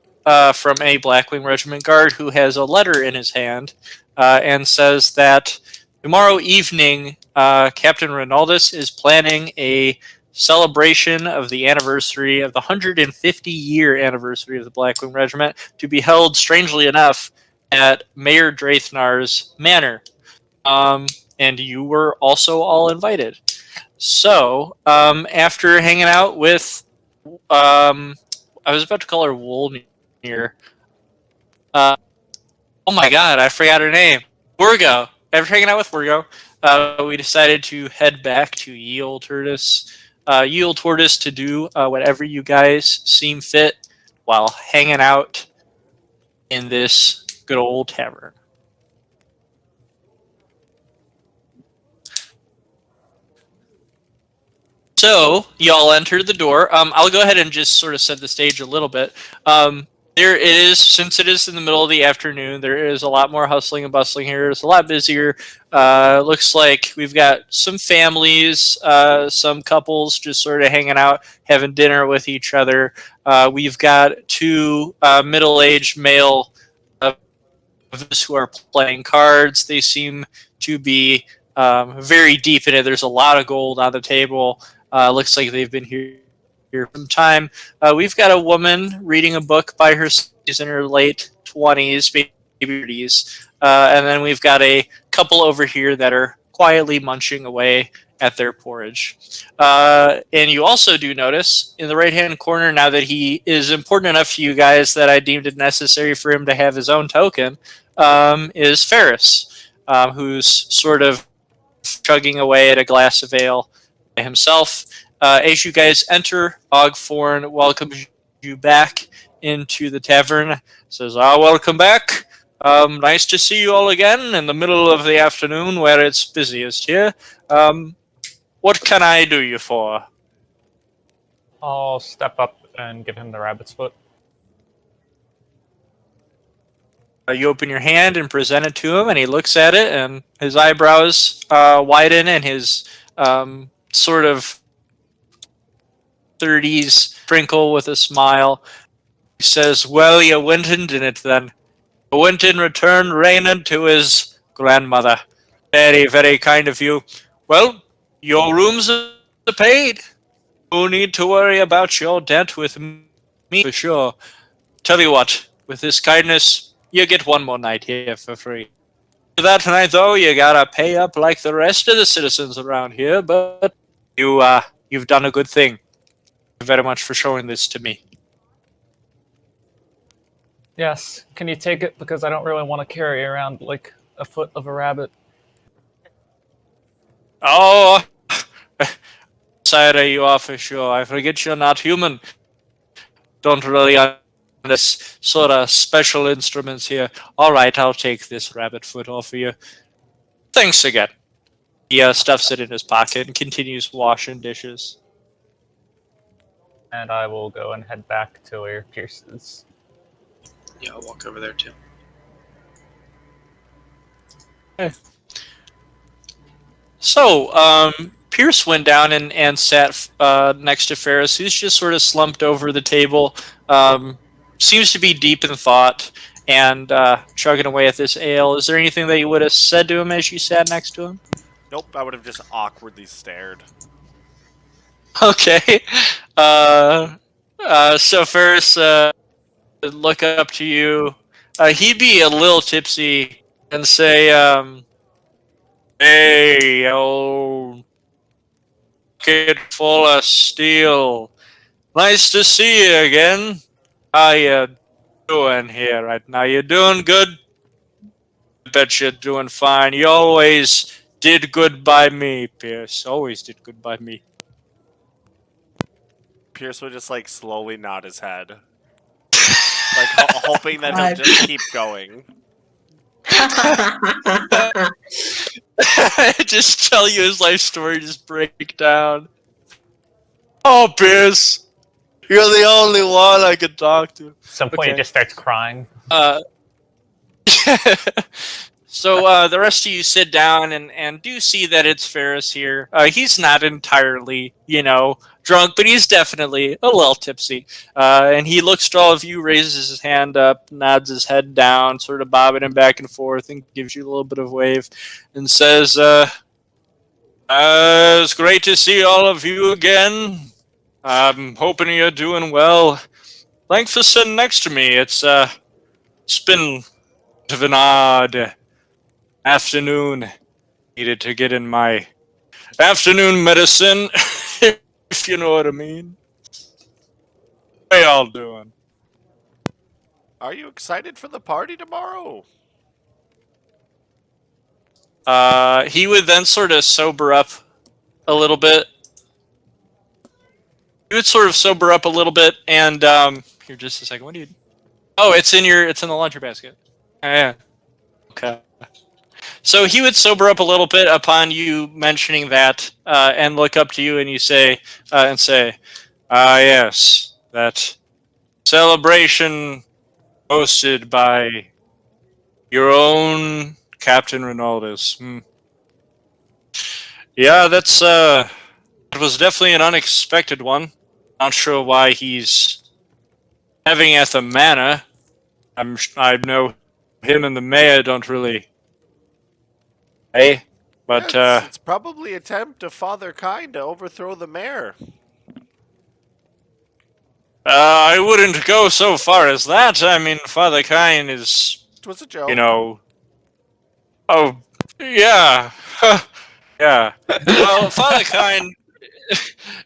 from a Blackwing Regiment guard who has a letter in his hand and says that tomorrow evening Captain Ronaldus is planning a celebration of the anniversary of the 150-year anniversary of the Blackwing Regiment to be held, strangely enough, at Mayor Draithnar's manor. And you were also all invited. So, after hanging out with, I was about to call her Wolnir, Oh my god, I forgot her name. Wirgo. After hanging out with Wirgo, we decided to head back to Ye Olde Tortoise to do whatever you guys seem fit while hanging out in this good old tavern. So, y'all enter the door. I'll go ahead and just sort of set the stage a little bit. There is, since it is in the middle of the afternoon, there is a lot more hustling and bustling here. It's a lot busier. Looks like we've got some families, some couples just sort of hanging out, having dinner with each other. We've got two middle-aged male who are playing cards. They seem to be very deep in it. There's a lot of gold on the table. Looks like they've been here some time. We've got a woman reading a book by herself. She's in her late 20s, maybe 30s. And then we've got a couple over here that are quietly munching away at their porridge. And you also do notice in the right-hand corner, now that he is important enough to you guys that I deemed it necessary for him to have his own token, is Ferris, who's sort of chugging away at a glass of ale by himself. As you guys enter, Ogthorn welcomes you back into the tavern. Says, welcome back. Nice to see you all again in the middle of the afternoon where it's busiest here. What can I do you for? I'll step up and give him the rabbit's foot. You open your hand and present it to him, and he looks at it, and his eyebrows widen, and his sort of 30s sprinkle with a smile. He says, well, you went and did it then. You went and returned Reynard to his grandmother. Very, very kind of you. Well, your rooms are paid. No need to worry about your debt with me for sure. Tell you what, with this kindness, you get one more night here for free. For that night, though, you gotta pay up like the rest of the citizens around here, but you've done a good thing. Thank you very much for showing this to me. Yes, can you take it? Because I don't really want to carry around like a foot of a rabbit. Oh, sorry you are for sure. I forget you're not human. Don't really understand this sort of special instruments here. All right, I'll take this rabbit foot off of you. Thanks again. He stuffs it in his pocket and continues washing dishes. And I will go and head back to where Pierce is. Yeah, I'll walk over there too. So, Pierce went down and sat next to Ferris, who's just sort of slumped over the table. Seems to be deep in thought and chugging away at this ale. Is there anything that you would have said to him as you sat next to him? Nope, I would have just awkwardly stared. Okay. So Ferris look up to you. He'd be a little tipsy and say, hey, old kid full of steel. Nice to see you again. How you doing here right now? You doing good? I bet you're doing fine. You always did good by me, Pierce. Always did good by me. Pierce would just like slowly nod his head, like hoping that he'll just keep going. Just tell you his life story, just break down. Oh, Pierce, you're the only one I could talk to. At some point, he just starts crying. So the rest of you sit down and do see that it's Ferris here. He's not entirely, drunk, but he's definitely a little tipsy. And he looks to all of you, raises his hand up, nods his head down, sort of bobbing him back and forth, and gives you a little bit of wave, and says, it's great to see all of you again. I'm hoping you're doing well. Thanks for sitting next to me. It's been of an odd afternoon. Needed to get in my afternoon medicine, if you know what I mean. How y'all doing? Are you excited for the party tomorrow? He would then sort of sober up a little bit. He would sort of sober up a little bit, and here, just a second. What do you? Oh, it's in the laundry basket. Yeah. Okay. So he would sober up a little bit upon you mentioning that, and look up to you, and you say, yes, that celebration hosted by your own Captain Reynaldus. Yeah, it was definitely an unexpected one. Not sure why he's having at the manor. I know him and the mayor don't really. Hey, but It's probably an attempt of Father Kind to overthrow the mayor. I wouldn't go so far as that. I mean, Father Kine is, It was a joke. you know. Oh, yeah. Yeah. Well, Father Kine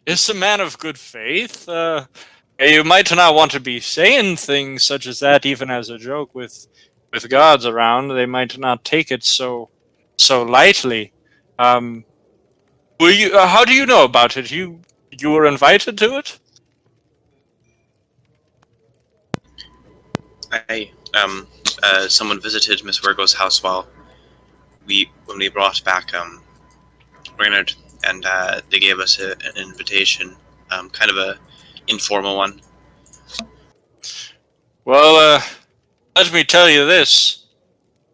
is a man of good faith. You might not want to be saying things such as that, even as a joke, with gods around. They might not take it so lightly. Were you? How do you know about it? You were invited to it? Someone visited Miss Wirgo's house when we brought back Reynard, and they gave us an invitation, kind of a informal one. Well, let me tell you this.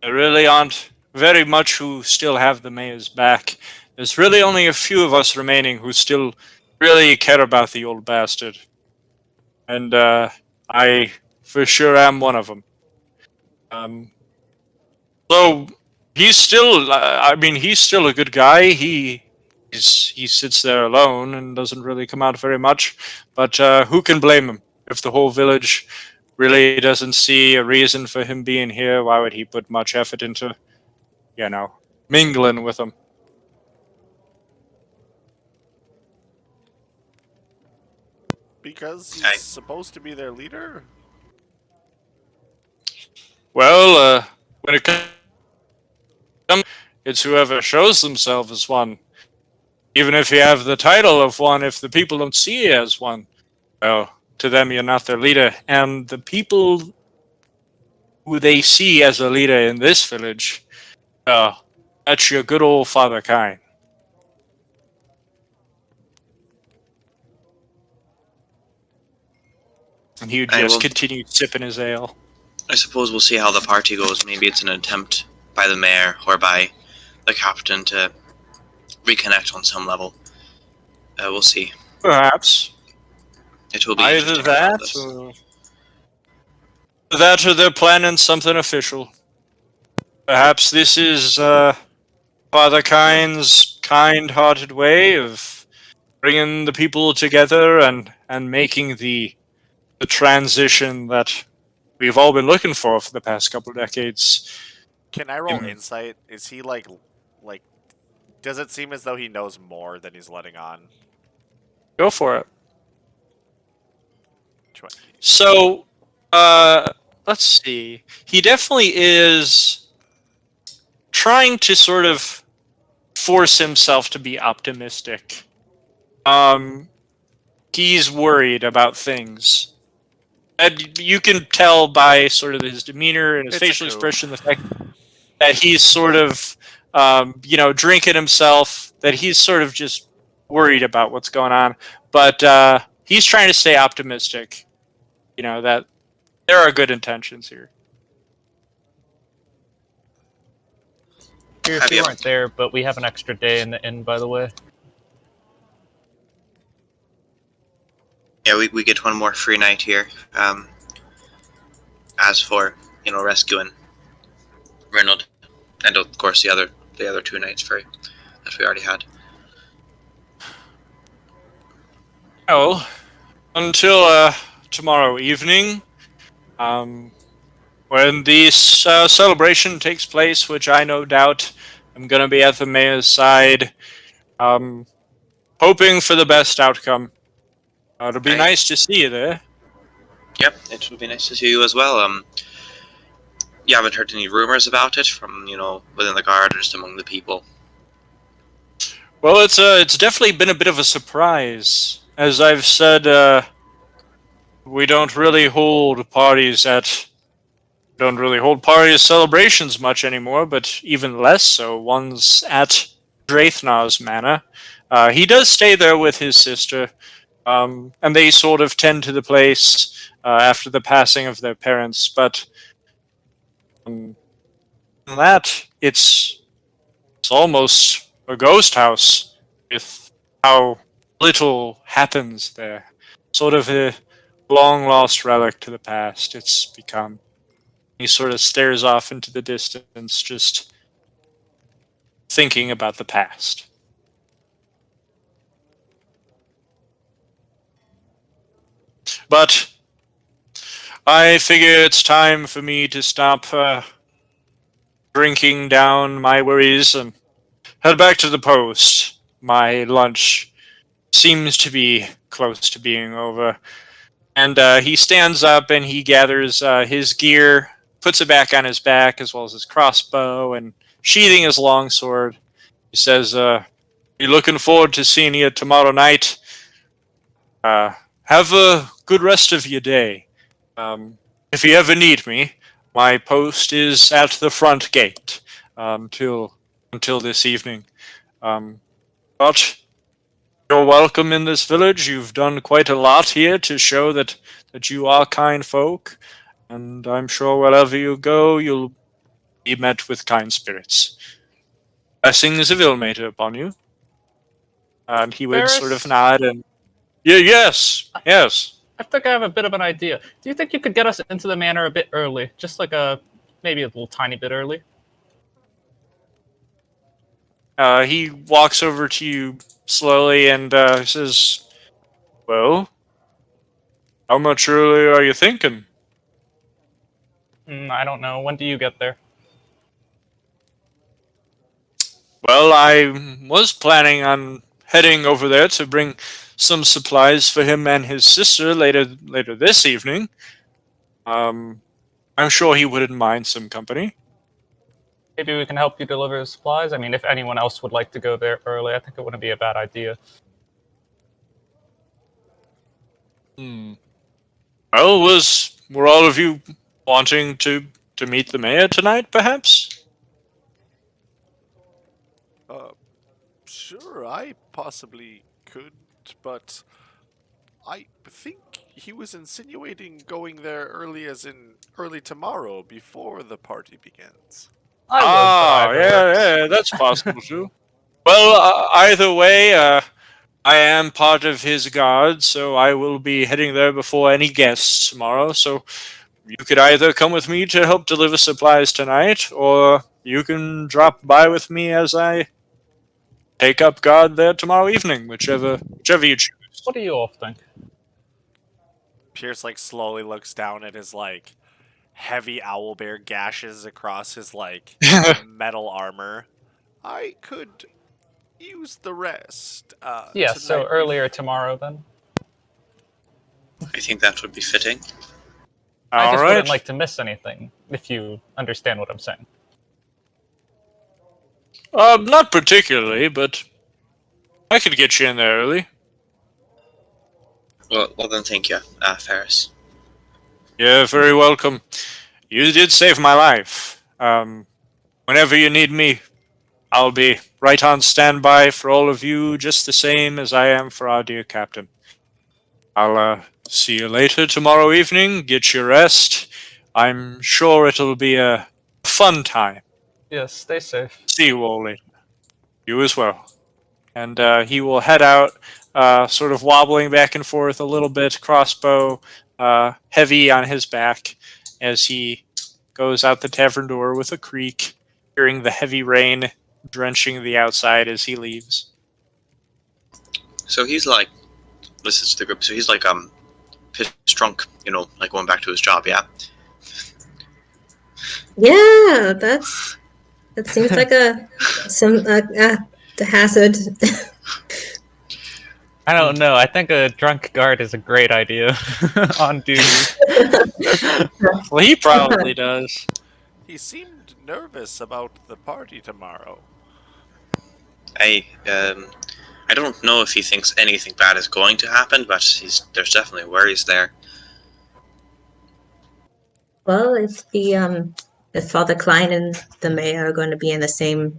There really aren't very much who still have the mayor's back. There's really only a few of us remaining who still really care about the old bastard. And I for sure am one of them. So he's still, he's still a good guy. He sits there alone and doesn't really come out very much. But who can blame him? If the whole village really doesn't see a reason for him being here, why would he put much effort into, mingling with them? Because he's supposed to be their leader? Well, when it comes, it's whoever shows themselves as one. Even if you have the title of one, if the people don't see you as one, well, to them you're not their leader. And the people who they see as a leader in this village, that's your good old Father Kine. And he would just continue sipping his ale. I suppose we'll see how the party goes. Maybe it's an attempt by the mayor or by the captain to reconnect on some level. We'll see. Perhaps. It will be either that, or they're planning something official. Perhaps this is Father Kine's kind-hearted way of bringing the people together and making the transition that we've all been looking for the past couple of decades. Can I roll insight? Is he like, does it seem as though he knows more than he's letting on? Go for it. So, let's see. He definitely is trying to sort of force himself to be optimistic. He's worried about things. And you can tell by sort of his demeanor and his facial expression, the fact that he's sort of, drinking himself, that he's sort of just worried about what's going on. But he's trying to stay optimistic, that there are good intentions here. Pierce, you weren't there, but we have an extra day in the inn, by the way. Yeah, we get one more free night here. As for rescuing Reynard, and of course the other 2 nights free that we already had. Well, until tomorrow evening, when this celebration takes place, which I no doubt am going to be at the mayor's side, hoping for the best outcome. It'll be nice to see you there. Yep, it would be nice to see you as well. You haven't heard any rumors about it from, within the guard or just among the people? Well, it's definitely been a bit of a surprise. As I've said, we don't really hold parties celebrations much anymore, but even less so ones at Draithnar's manor. He does stay there with his sister, and they sort of tend to the place after the passing of their parents. But that it's almost a ghost house with how little happens there. Sort of a long lost relic to the past. It's become. He sort of stares off into the distance, just thinking about the past. But I figure it's time for me to stop drinking down my worries and head back to the post. My lunch seems to be close to being over. And he stands up and he gathers his gear, puts it back on his back, as well as his crossbow, and sheathing his longsword. He says, "Be looking forward to seeing you tomorrow night. Have a good rest of your day. If you ever need me, my post is at the front gate until this evening. But you're welcome in this village. You've done quite a lot here to show that you are kind folk, and I'm sure wherever you go, you'll be met with kind spirits. Blessings of Ilmater upon you." And he would sort of Ferris? nod and, yeah, yes. I think I have a bit of an idea. Do you think you could get us into the manor a bit early? Just like maybe a little tiny bit early? He walks over to you slowly and says, "Well, how much earlier are you thinking?" I don't know. When do you get there? "Well, I was planning on heading over there to bring some supplies for him and his sister later this evening. I'm sure he wouldn't mind some company." Maybe we can help you deliver the supplies. I mean, if anyone else would like to go there early, I think it wouldn't be a bad idea. Well, were all of you wanting to meet the mayor tonight, perhaps? Sure, I possibly could, but I think he was insinuating going there early as in early tomorrow before the party begins. Yeah, that's possible too. Well, either way, I am part of his guard, so I will be heading there before any guests tomorrow. So you could either come with me to help deliver supplies tonight, or you can drop by with me as I take up guard there tomorrow evening, whichever you choose. What do you all think? Pierce slowly looks down at his heavy owlbear gashes across his metal armor. I could use the rest. Yeah, so tonight earlier tomorrow then. I think that would be fitting. I just All wouldn't right. like to miss anything, if you understand what I'm saying. Not particularly, but I could get you in there early. Well then, thank you, Ferris. You're very welcome. You did save my life. Whenever you need me, I'll be right on standby for all of you, just the same as I am for our dear captain. I'll see you later tomorrow evening. Get your rest. I'm sure it'll be a fun time. Yes, stay safe. See you all later. You as well. And he will head out, sort of wobbling back and forth a little bit, crossbow heavy on his back, as he goes out the tavern door with a creak, hearing the heavy rain drenching the outside as he leaves. So he's listens to the group. So he's pissed drunk, going back to his job. Yeah. Yeah, that seems like the hazard. I don't know. I think a drunk guard is a great idea on duty. Well, he probably does. He seemed nervous about the party tomorrow. I don't know if he thinks anything bad is going to happen, but there's definitely worries there. Well, if Father Klein and the mayor are going to be in the same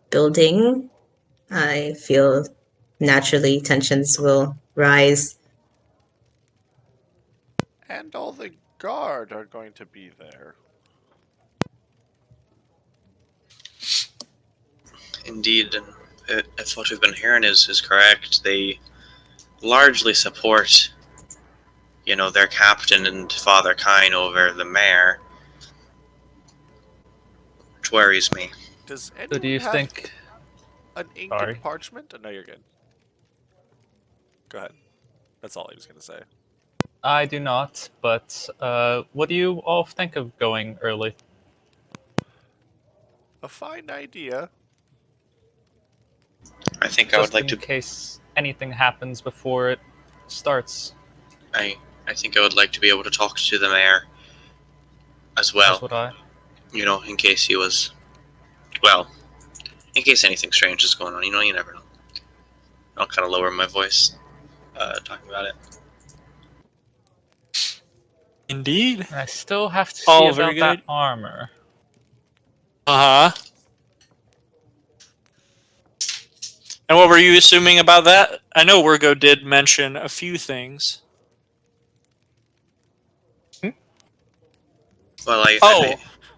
building, I feel naturally tensions will rise. And all the guard are going to be there. Indeed, and if what we've been hearing is correct, they largely support, their captain and Father Kine over the mayor, which worries me. Does So do anyone you have think? an ink Sorry. and parchment? Oh, no, you're good. Go ahead. That's all he was going to say. I do not. But what do you all think of going early? A fine idea. I think I would like in to. case anything happens before it starts. I think I would like to be able to talk to the mayor as well. That's what I. In case he was, well, in case anything strange is going on. You never know. I'll kind of lower my voice, talking about it. Indeed. I still have to see Oh, very about that good. armor. Uh huh. And what were you assuming about that? I know Wirgo did mention a few things. Well,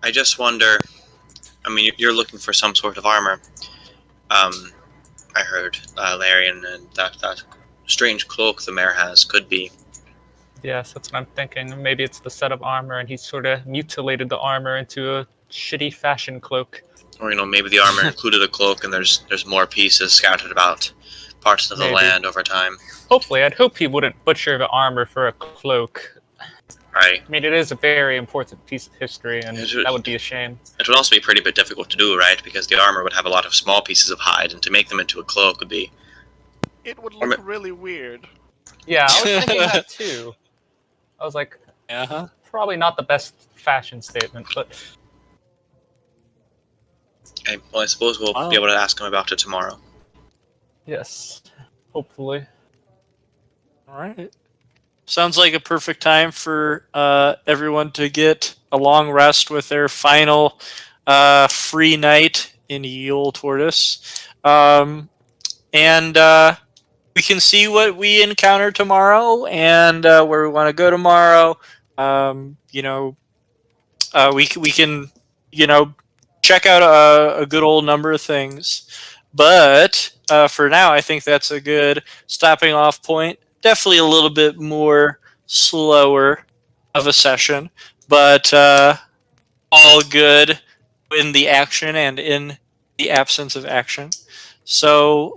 I just wonder. I mean, you're looking for some sort of armor. I heard Larian and that strange cloak the mayor has could be. Yes, that's what I'm thinking. Maybe it's the set of armor, and he sort of mutilated the armor into a shitty fashion cloak. Or maybe the armor included a cloak, and there's more pieces scattered about parts of the Maybe. land over time. Hopefully, I'd hope he wouldn't butcher the armor for a cloak. Right. I mean, it is a very important piece of history, and It would- that would be a shame. It would also be pretty bit difficult to do, right? Because the armor would have a lot of small pieces of hide, and to make them into a cloak would be. It would look really weird. Yeah, I was thinking that too. I was like, Uh-huh. probably not the best fashion statement, but Well, I suppose we'll Wow. be able to ask him about it tomorrow. yes, hopefully. All right. Sounds like a perfect time for everyone to get a long rest with their final free night in Yule Tortoise. And we can see what we encounter tomorrow and where we want to go tomorrow. We can, check out a good old number of things. But for now, I think that's a good stopping off point. Definitely a little bit more slower of a session, but all good in the action and in the absence of action. So,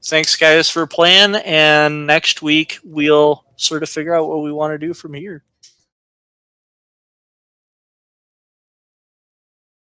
thanks guys for playing, and next week we'll sort of figure out what we want to do from here.